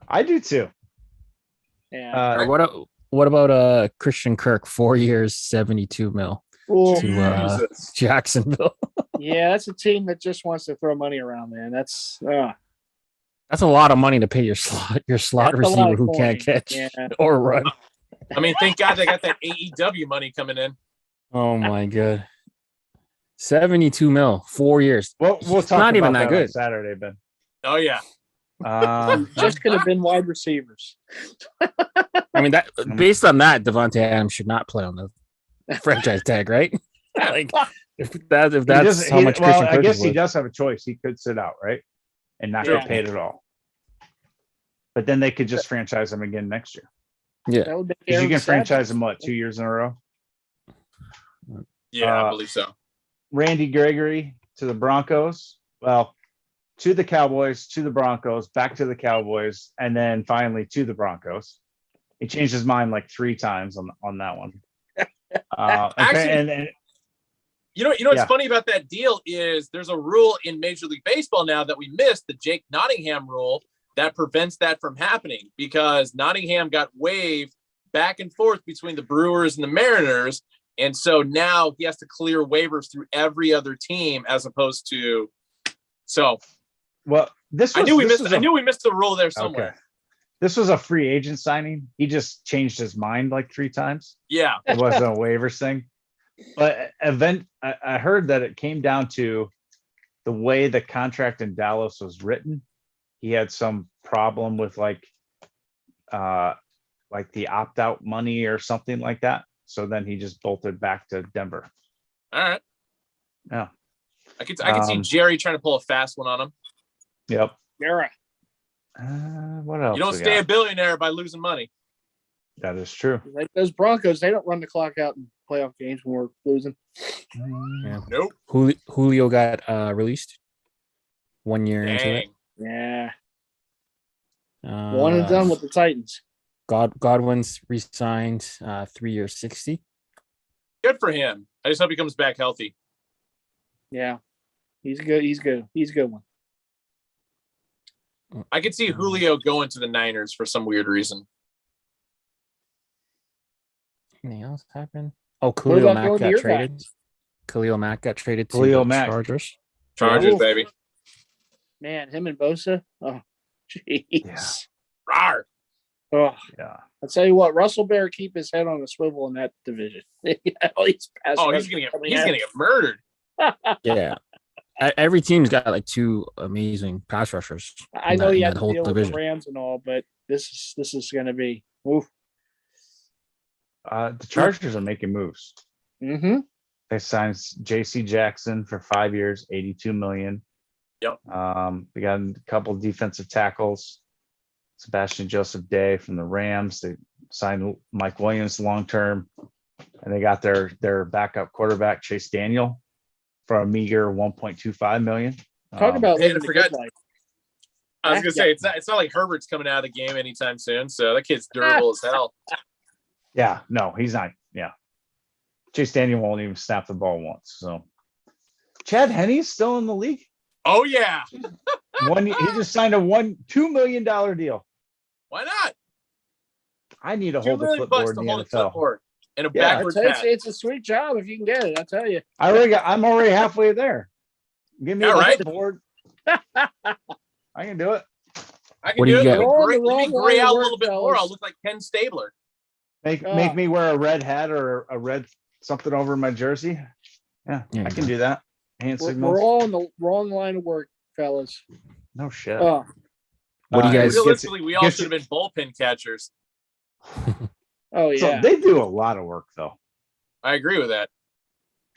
I do too. Yeah. What about Christian Kirk, 4 years, 72 mil to Jacksonville? Yeah, that's a team that just wants to throw money around, man. That's a lot of money to pay your slot receiver who can't catch or run. I mean, thank God they got that AEW money coming in. Oh my God. 72 mil, 4 years. Well, we'll talk not about even that good. On Saturday, Ben. Oh yeah. Just could have been wide receivers. I mean, that based on that, Devontae Adams should not play on the franchise tag, right? Like if that's how much Christian Kirk I guess is he worth. does have a choice. He could sit out, right? And not get paid at all. But then they could just franchise him again next year. Yeah. Because you can franchise him 2 years in a row? Yeah, I believe so. Randy Gregory to the Broncos. Well, to the Cowboys, to the Broncos, back to the Cowboys, and then finally to the Broncos. He changed his mind like 3 times on that one. Actually, you know what's funny about that deal is there's a rule in Major League Baseball now that we missed, the Jake Nottingham rule, that prevents that from happening because Nottingham got waived back and forth between the Brewers and the Mariners. And so now he has to clear waivers through every other team as opposed to well, I knew we missed the rule there somewhere. Okay. This was a free agent signing. He just changed his mind like 3 times. Yeah. It wasn't a waivers thing. But I heard that it came down to the way the contract in Dallas was written. He had some problem with like the opt-out money or something like that. So then he just bolted back to Denver. All right. Yeah. I can see Jerry trying to pull a fast one on him. Yep. Jerry. What else? You don't stay a billionaire by losing money. That is true. Like those Broncos, they don't run the clock out in playoff games when we're losing. Yeah. Nope. Julio got released 1 year into it. Yeah. One and done with the Titans. Godwin's re-signed 3 years, 60. Good for him. I just hope he comes back healthy. Yeah. He's good. He's a good one. I could see Julio going to the Niners for some weird reason. Anything else happened? Oh, Khalil Mack got traded. Khalil Mack got traded to the Chargers. Chargers, baby. Man, him and Bosa. Oh, jeez. Yeah. Rawr. Oh, yeah. I'll tell you what, Russell Bear keep his head on a swivel in that division. He's gonna get murdered. Yeah. Every team's got like 2 amazing pass rushers. I know you have to deal with the Rams and all, but this is going to be. Oof. The Chargers are making moves. Mm-hmm. They signed J.C. Jackson for 5 years, $82 million. Yep. They got a couple of defensive tackles. Sebastian Joseph Day from the Rams. They signed Mike Williams long-term, and they got their backup quarterback, Chase Daniel, for a meager $1.25 million. Talk about Man, living I the forgot. good life. I was gonna say it's not like Herbert's coming out of the game anytime soon, so that kid's durable as hell. Yeah, no, he's not. Yeah, Chase Daniel won't even snap the ball once. So, Chad Henne's still in the league. Oh yeah, He just signed a $2 million deal. why not? I need to $2 hold the million bucks clipboard to in the hold a NFL. clipboard and a Yeah, backward It's, pass. it's a sweet job if you can get it. I tell you. I'm already halfway there. Give me Yeah, a right? clipboard. I can do it. I can What do do you it. get? Let We're on me the gray wrong out a line of little bit work, more. I'll fellas. look like Ken Stabler. Make me wear a red hat or a red something over my jersey. Yeah, I can do that. Hand signals. We're all on the wrong line of work, fellas. No shit. Oh, What do you guys? Realistically, we all should have been bullpen catchers. oh So yeah. they do a lot of work though I agree with that.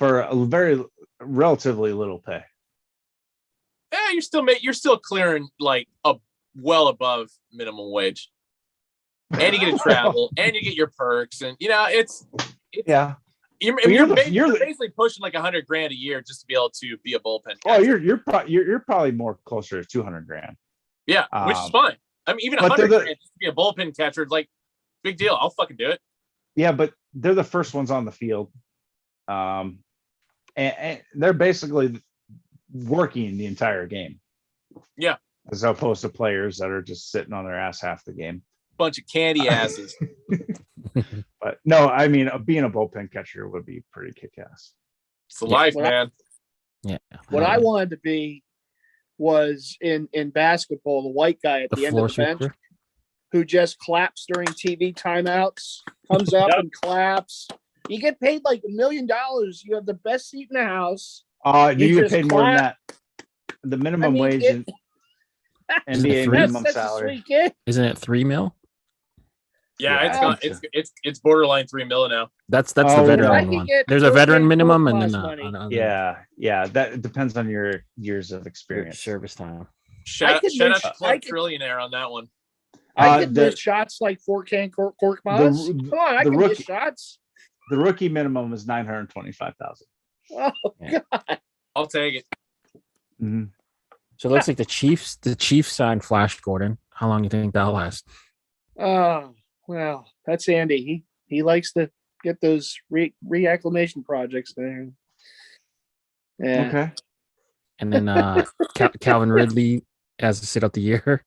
for a very relatively little pay. Yeah, you're still clearing like well above minimum wage, and you get to travel, and you get your perks, and it's Yeah. You're basically pushing like $100,000 a year just to be able to be a bullpen catcher. Oh, you're probably more closer to 200 grand. Yeah, which is fine. I mean, even $100,000 just to be a bullpen catcher is like big deal. I'll fucking do it. Yeah, but they're the first ones on the field, and they're basically working the entire game. Yeah, as opposed to players that are just sitting on their ass half the game. Bunch of candy asses. But no, I mean, being a bullpen catcher would be pretty kick-ass. It's the life, man. What I wanted to be was in basketball, the white guy at the end of the bench who just claps during TV timeouts, comes up and claps. You get paid like $1 million. You have the best seat in the house. You get paid more than that. The minimum wage in NBA minimum salary. Isn't it $3 million? Yeah, it's borderline $3 million now. That's the veteran one. There's a veteran minimum and then yeah. That depends on your years of experience, service time. Shout out to Club Trillionaire on that one. I could miss shots like 4-can cork mods. Come on, I can miss shots. The rookie minimum is $925,000. Oh God! I'll take it. Mm-hmm. So it looks like the Chiefs signed Flash Gordon. How long do you think that'll last? Oh well, that's Andy. He likes to get those reacclimation projects there. Yeah. Okay. And then Calvin Ridley has to sit out the year.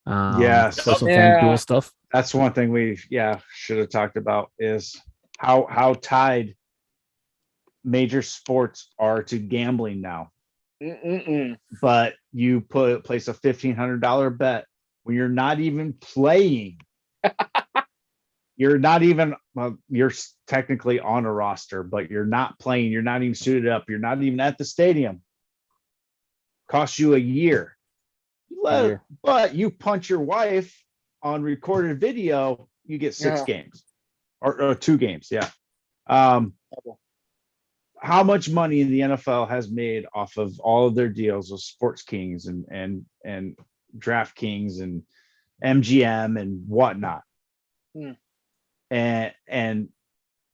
So some FanDuel stuff. That's one thing we should have talked about is how tied major sports are to gambling now. But you place a $1,500 bet when you're not even playing. You're not even you're technically on a roster, but you're not playing. You're not even suited up. You're not even at the stadium. Costs you a year. But you punch your wife on recorded video, you get 6 games or 2 games. Yeah. How much money the NFL has made off of all of their deals with Sports Kings and DraftKings and MGM and whatnot. And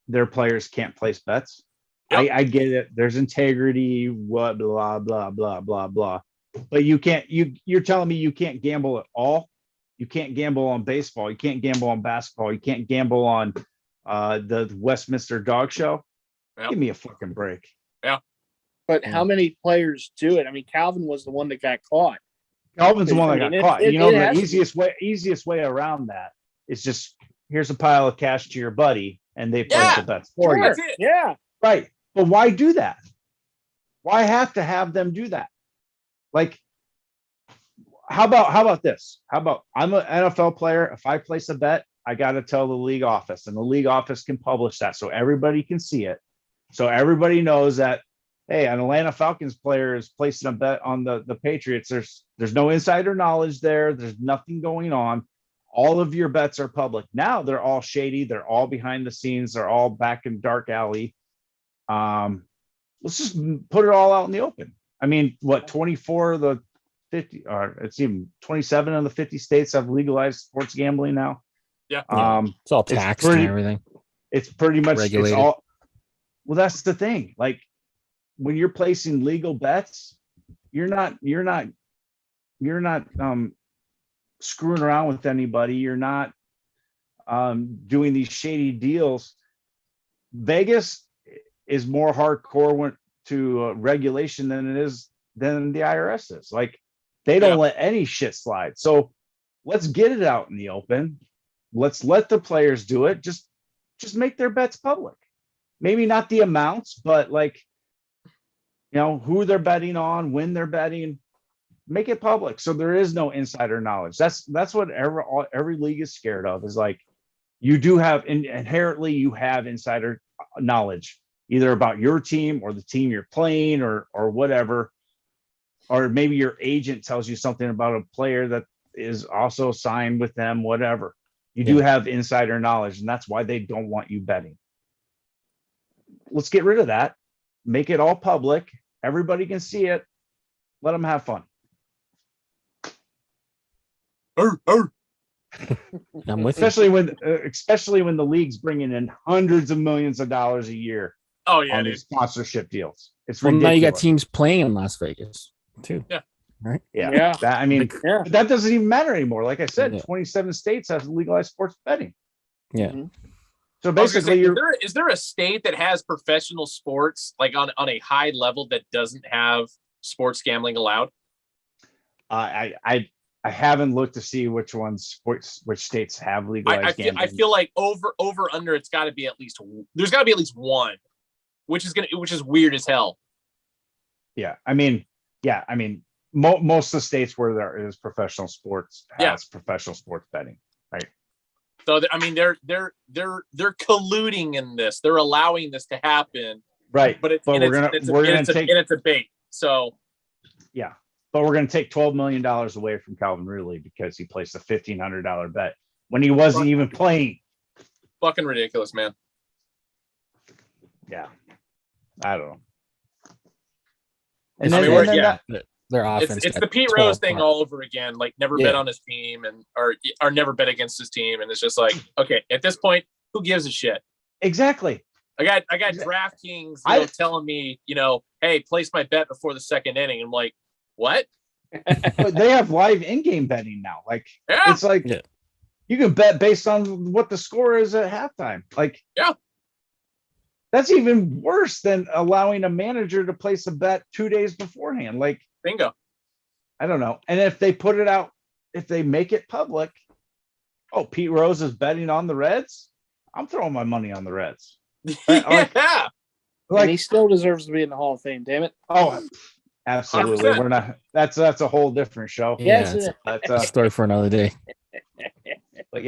their players can't place bets. Yep. I get it. There's integrity, what blah blah blah blah blah. But you're telling me you can't gamble at all? You can't gamble on baseball. You can't gamble on basketball. You can't gamble on the Westminster Dog Show. Yep. Give me a fucking break. Yeah. But how many players do it? I mean, Calvin was the one that got caught. Calvin's the one that got caught. The easiest way around that is just here's a pile of cash to your buddy and they place the bets for you. Yeah. Right. But why do that? Why have to have them do that? Like, how about this? How about I'm an NFL player. If I place a bet, I got to tell the league office, and the league office can publish that so everybody can see it. So everybody knows that, hey, an Atlanta Falcons player is placing a bet on the Patriots. There's no insider knowledge there. There's nothing going on. All of your bets are public. Now they're all shady. They're all behind the scenes. They're all back in dark alley. Let's just put it all out in the open. I mean, 24 of the 50, or it's even 27 of the 50 states have legalized sports gambling now. Yeah. It's all taxed and everything. It's pretty much regulated. It's all. Well, that's the thing. Like when you're placing legal bets, you're not screwing around with anybody. You're not doing these shady deals. Vegas is more hardcore to regulation than the IRS is. Like they don't let any shit slide. So let's get it out in the open. Let's let the players do it. Just make their bets public. Maybe not the amounts, but like, who they're betting on, when they're betting, make it public. So there is no insider knowledge. That's what every league is scared of, is like, you do have inherently you have insider knowledge, either about your team or the team you're playing or whatever, or maybe your agent tells you something about a player that is also signed with them, whatever. You do have insider knowledge, and that's why they don't want you betting. Let's get rid of that. Make it all public. Everybody can see it. Let them have fun. I'm with especially when the league's bringing in hundreds of millions of dollars a year. Oh yeah, on these sponsorship deals. It's ridiculous. Now you got teams playing in Las Vegas too. Yeah. Right. Yeah. That doesn't even matter anymore. Like I said, 27 states have legalized sports betting. Yeah. Mm-hmm. So basically, is there a state that has professional sports like on a high level that doesn't have sports gambling allowed? I haven't looked to see which states have legalized gambling. I feel like over under it's got to be at least there's got to be at least one, which is weird as hell. Yeah, I mean, most of the states where there is professional sports has professional sports betting, right? So I mean, they're colluding in this. They're allowing this to happen, right? But it's a bait. So yeah. But we're going to take $12 million away from Calvin Ridley because he placed a $1,500 bet when he wasn't even playing. Fucking ridiculous, man. Yeah. I don't know. And their offense. It's the Pete Rose thing all over again. Like never bet on his team or never bet against his team. And it's just like, okay, at this point, who gives a shit? Exactly. I got DraftKings telling me, hey, place my bet before the second inning. I'm like, what? But they have live in-game betting now. Like it's like you can bet based on what the score is at halftime. Like that's even worse than allowing a manager to place a bet 2 days beforehand. Like bingo. I don't know. And if they put it out, if they make it public, Pete Rose is betting on the Reds, I'm throwing my money on the Reds. Like and he still deserves to be in the Hall of Fame, damn it. Oh, absolutely. 100%. We're not. That's a whole different show. Yeah, that's a story for another day. But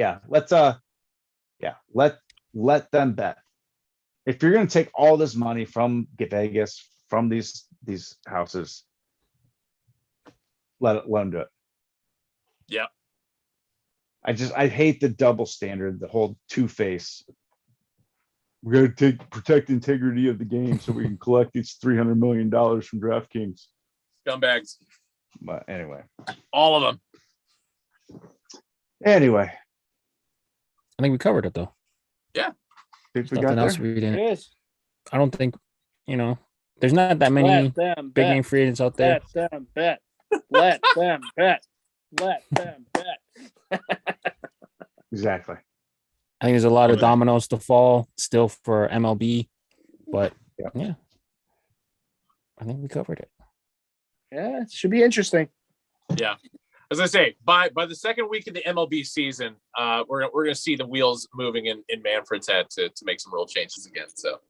let them bet. If you're going to take all this money from Vegas, from these houses, let them do it. Yeah. I hate the double standard, the whole two-face. We're going to protect the integrity of the game so we can collect these $300 million from DraftKings. Scumbags. But anyway. All of them. Anyway. I think we covered it, though. Yeah. Nothing else we didn't. Yes. I don't think, there's not that many big name free agents out there. Let them bet. Let them bet. Let them bet. Exactly. I think there's a lot of dominoes to fall still for MLB, but yeah, I think we covered it. Yeah, it should be interesting. Yeah, as I say, by the second week of the MLB season, we're gonna see the wheels moving in Manfred's head to make some real changes again. So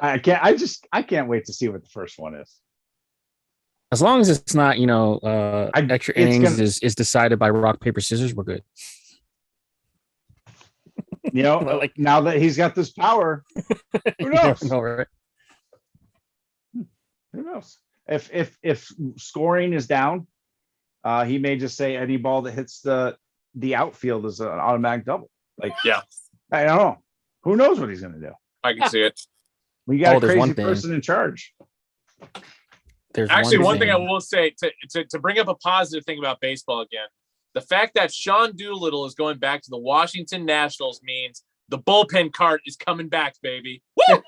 I can't wait to see what the first one is. As long as it's not, extra innings is decided by rock, paper, scissors, we're good. Like now that he's got this power, who knows? Right? Who knows? If scoring is down, he may just say any ball that hits the outfield is an automatic double. Like, I don't know. Who knows what he's going to do? I can see it. We got a crazy person in charge. There's actually one thing I will say to bring up a positive thing about baseball again. The fact that Sean Doolittle is going back to the Washington Nationals means the bullpen cart is coming back, baby. Woo!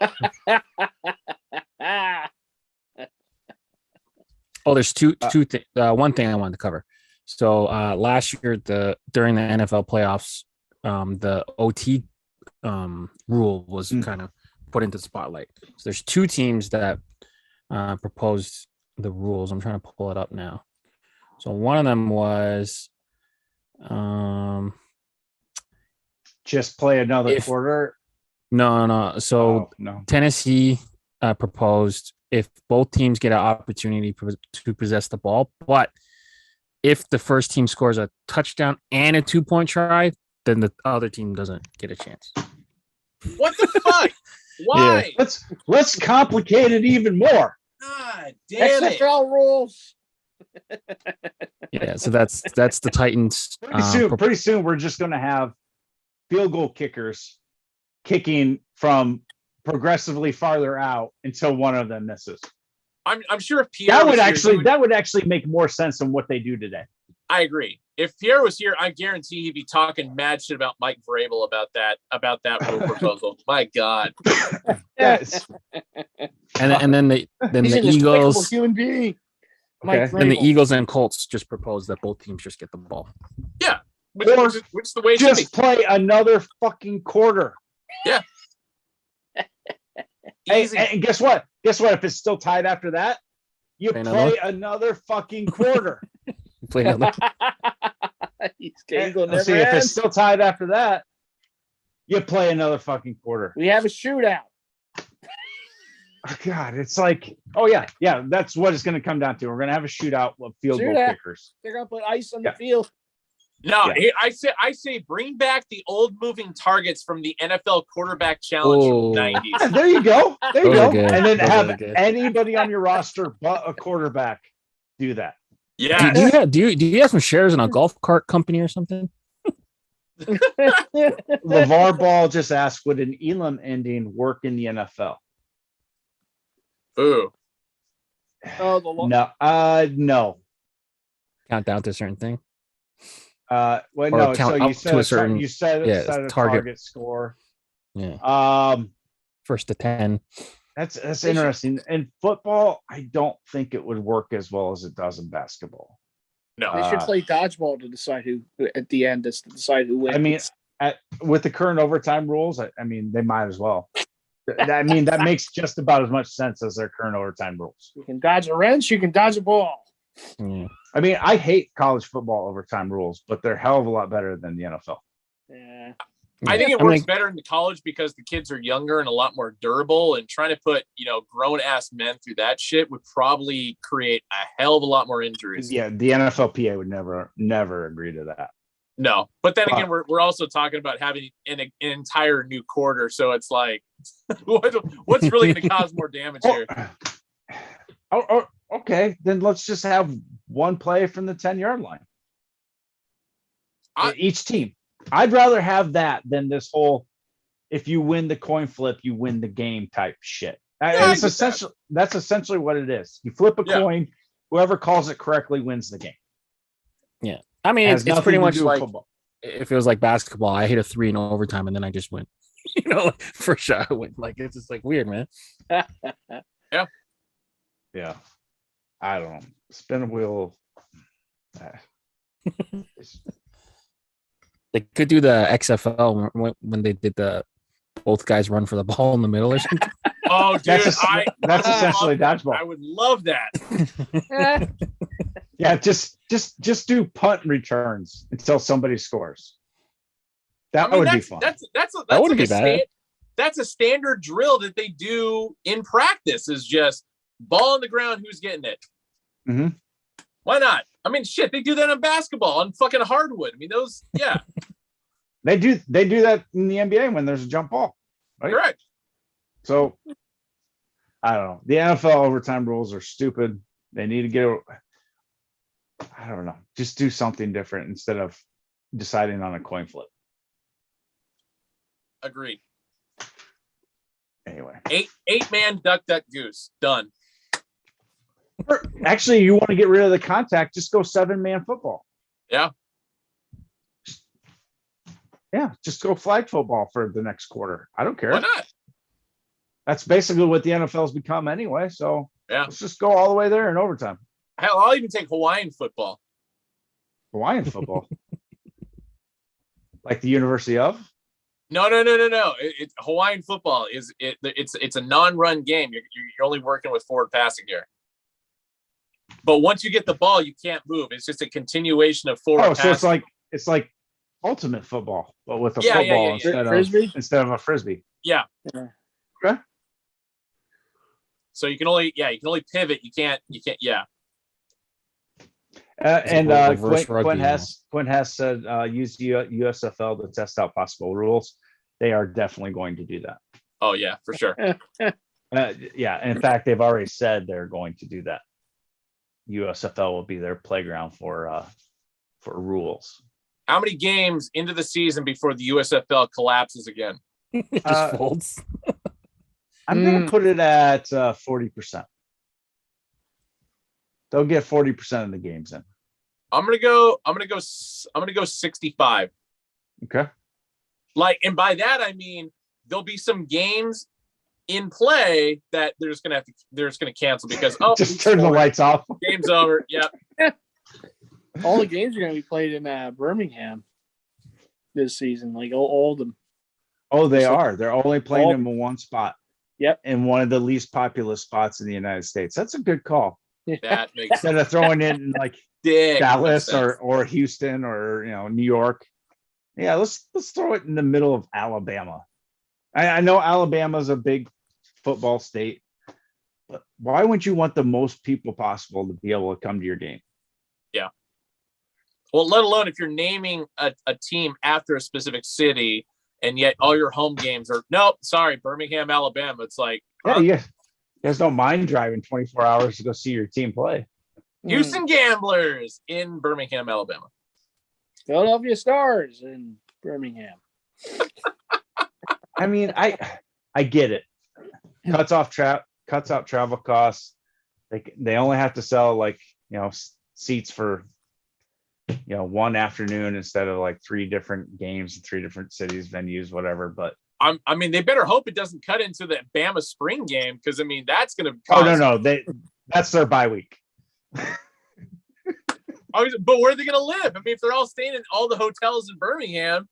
Oh, there's two things. One thing I wanted to cover. So last year, during the NFL playoffs, the OT rule was kind of put into the spotlight. So there's two teams that proposed the rules. I'm trying to pull it up now. So one of them was just play another quarter. No. So no. Tennessee proposed if both teams get an opportunity to possess the ball, but if the first team scores a touchdown and a 2-point try, then the other team doesn't get a chance. What the fuck? Why? Yeah. Let's complicate it even more. God damn it. XFL rules. Yeah, so that's the Titans. Pretty soon we're just going to have field goal kickers kicking from progressively farther out until one of them misses. I'm sure if Pierre that would actually make more sense than what they do today. I agree. If Pierre was here, I guarantee he'd be talking mad shit about Mike Vrabel about that rule proposal. My God. Yes. And then the Eagles. Human being. Okay. And the Eagles and Colts just proposed that both teams just get the ball. Yeah. Which is the way just play another fucking quarter. Yeah. Easy. And guess what? If it's still tied after that, you play another fucking quarter. Play another. See, if it's still tied after that, you play another fucking quarter. We have a shootout. Oh, God, it's like, oh yeah, that's what it's going to come down to. We're going to have a shootout of field goal kickers. They're going to put ice on the field. No, I say bring back the old moving targets from the NFL quarterback challenge from the 90s. There you go. Good. And then have anybody on your roster but a quarterback do that. Yeah. Do you have some shares in a golf cart company or something? LeVar Ball just asked, would an Elam ending work in the NFL? Ooh. No. Count down to a certain thing. So you said a target score. Yeah. First to 10. That's interesting. In football, I don't think it would work as well as it does in basketball. No, they should play dodgeball to decide who at the end to decide who wins. I mean, with the current overtime rules, I mean, they might as well. I mean, that makes just about as much sense as their current overtime rules. You can dodge a wrench, you can dodge a ball. Yeah. I mean, I hate college football overtime rules, but they're a hell of a lot better than the NFL. Yeah. I think it works better in the college because the kids are younger and a lot more durable, and trying to put, grown ass men through that shit would probably create a hell of a lot more injuries. Yeah. The NFLPA would never agree to that. No, but then again, we're also talking about having an entire new quarter. So it's like, what's really going to cause more damage here? Okay, then let's just have one play from the 10-yard line. Each team. I'd rather have that than this whole, if you win the coin flip, you win the game type shit. That's essentially what it is. You flip a coin, whoever calls it correctly wins the game. Yeah. I mean, it's pretty much like football. If it was like basketball, I hit a 3 in overtime and then I just win. For sure I win. Like, it's just like weird, man. Yeah. Yeah. I don't know. Spin a wheel. They could do the XFL when they did the both guys run for the ball in the middle or something. Oh, dude, that's essentially dodgeball. I would love that. Yeah, just do punt returns until somebody scores. That would be fun. That wouldn't be bad. That's a standard drill that they do in practice. Is just ball on the ground, who's getting it? Mm-hmm. Why not? I mean, shit, they do that in basketball on fucking hardwood. I mean, those, yeah. They do that in the NBA when there's a jump ball. Right? Correct. So, I don't know. The NFL overtime rules are stupid. They need to get, I don't know, just do something different instead of deciding on a coin flip. Agreed. Anyway. Eight man duck goose. Done. Actually, you want to get rid of the contact, just go 7-man football. Yeah. Yeah, just go flag football for the next quarter. I don't care. Why not? That's basically what the NFL's become anyway. So yeah, let's just go all the way there in overtime. Hell, I'll even take Hawaiian football. Hawaiian football. Like the University of? No. Hawaiian football it's a non-run game. You're only working with forward passing here. But once you get the ball, you can't move. It's just a continuation of forward passing. So it's like ultimate football, but with a football instead of a frisbee. Yeah. Okay. So you can only pivot. You can't. Yeah. Quinn has said use USFL to test out possible rules. They are definitely going to do that. Oh yeah, for sure. Yeah. In fact, they've already said they're going to do that. USFL will be their playground for rules. How many games into the season before the USFL collapses again? It just folds. I'm going to put it at 40%. They'll get 40% of the games in. I'm gonna go 65. Okay. And by that I mean there'll be some games in play that they're just gonna cancel because just turn the lights off. Game's over. Yep. All the games are going to be played in Birmingham this season, like all of them. Oh, they are. They're only playing in one spot. Yep. In one of the least populous spots in the United States. That's a good call. That makes instead of throwing in like Dallas or Houston or New York. Yeah, let's throw it in the middle of Alabama. I know Alabama's a big football state, but why wouldn't you want the most people possible to be able to come to your game? Yeah. Well, let alone if you're naming a team after a specific city and yet all your home games are Birmingham, Alabama. It's like you guys don't mind driving 24 hours to go see your team play. Houston Gamblers in Birmingham, Alabama. Philadelphia Stars in Birmingham. I mean, I get it. Cuts out travel costs. They only have to sell seats for one afternoon instead of like 3 different games in 3 different cities, venues, whatever. But I mean, they better hope it doesn't cut into the Bama spring game because I mean that's going to. Oh no, that's their bye week. But where are they going to live? I mean, if they're all staying in all the hotels in Birmingham,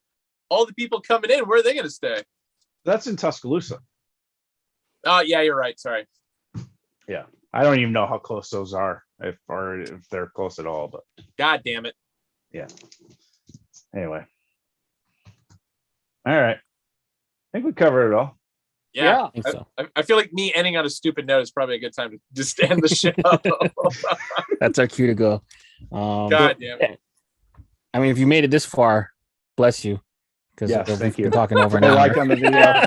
all the people coming in, where are they going to stay? That's in Tuscaloosa. Oh yeah, you're right. Sorry. Yeah, I don't even know how close those are, if they're close at all. But God damn it. Yeah. Anyway. All right. I think we covered it all. Yeah. I think so. I feel like me ending on a stupid note is probably a good time to just end the show. That's our cue to go. God damn it. I mean, if you made it this far, bless you. Yes, thank you. Talking over an hour. Like on the video.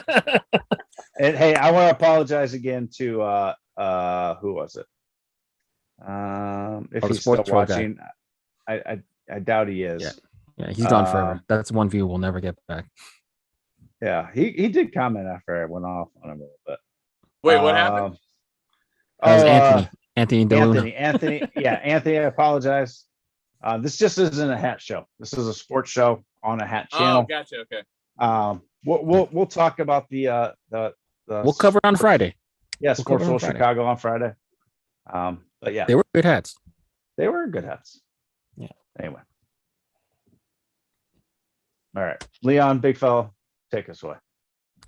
And hey, I want to apologize again to who was it? If he's still watching, I doubt he is. Yeah, he's gone forever. That's one view we'll never get back. Yeah, he did comment after I went off on him a little bit. Wait, what happened? Anthony DeLuna. Anthony, I apologize. This just isn't a hat show. This is a sports show on a hat channel. Oh, gotcha. Okay. We'll talk about the we'll cover on Friday. Yeah, Sports World Chicago on Friday. But yeah, they were good hats. They were good hats. Yeah. Anyway. All right, Leon, big fellow, take us away.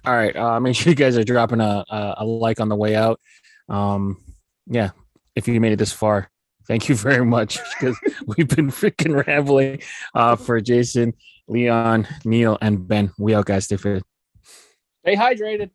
All right. Make sure you guys are dropping a like on the way out. Yeah, if you made it this far, thank you very much because we've been freaking rambling. For Jason, Leon, Neil, and Ben, we out, guys. Stay fit. Stay hydrated.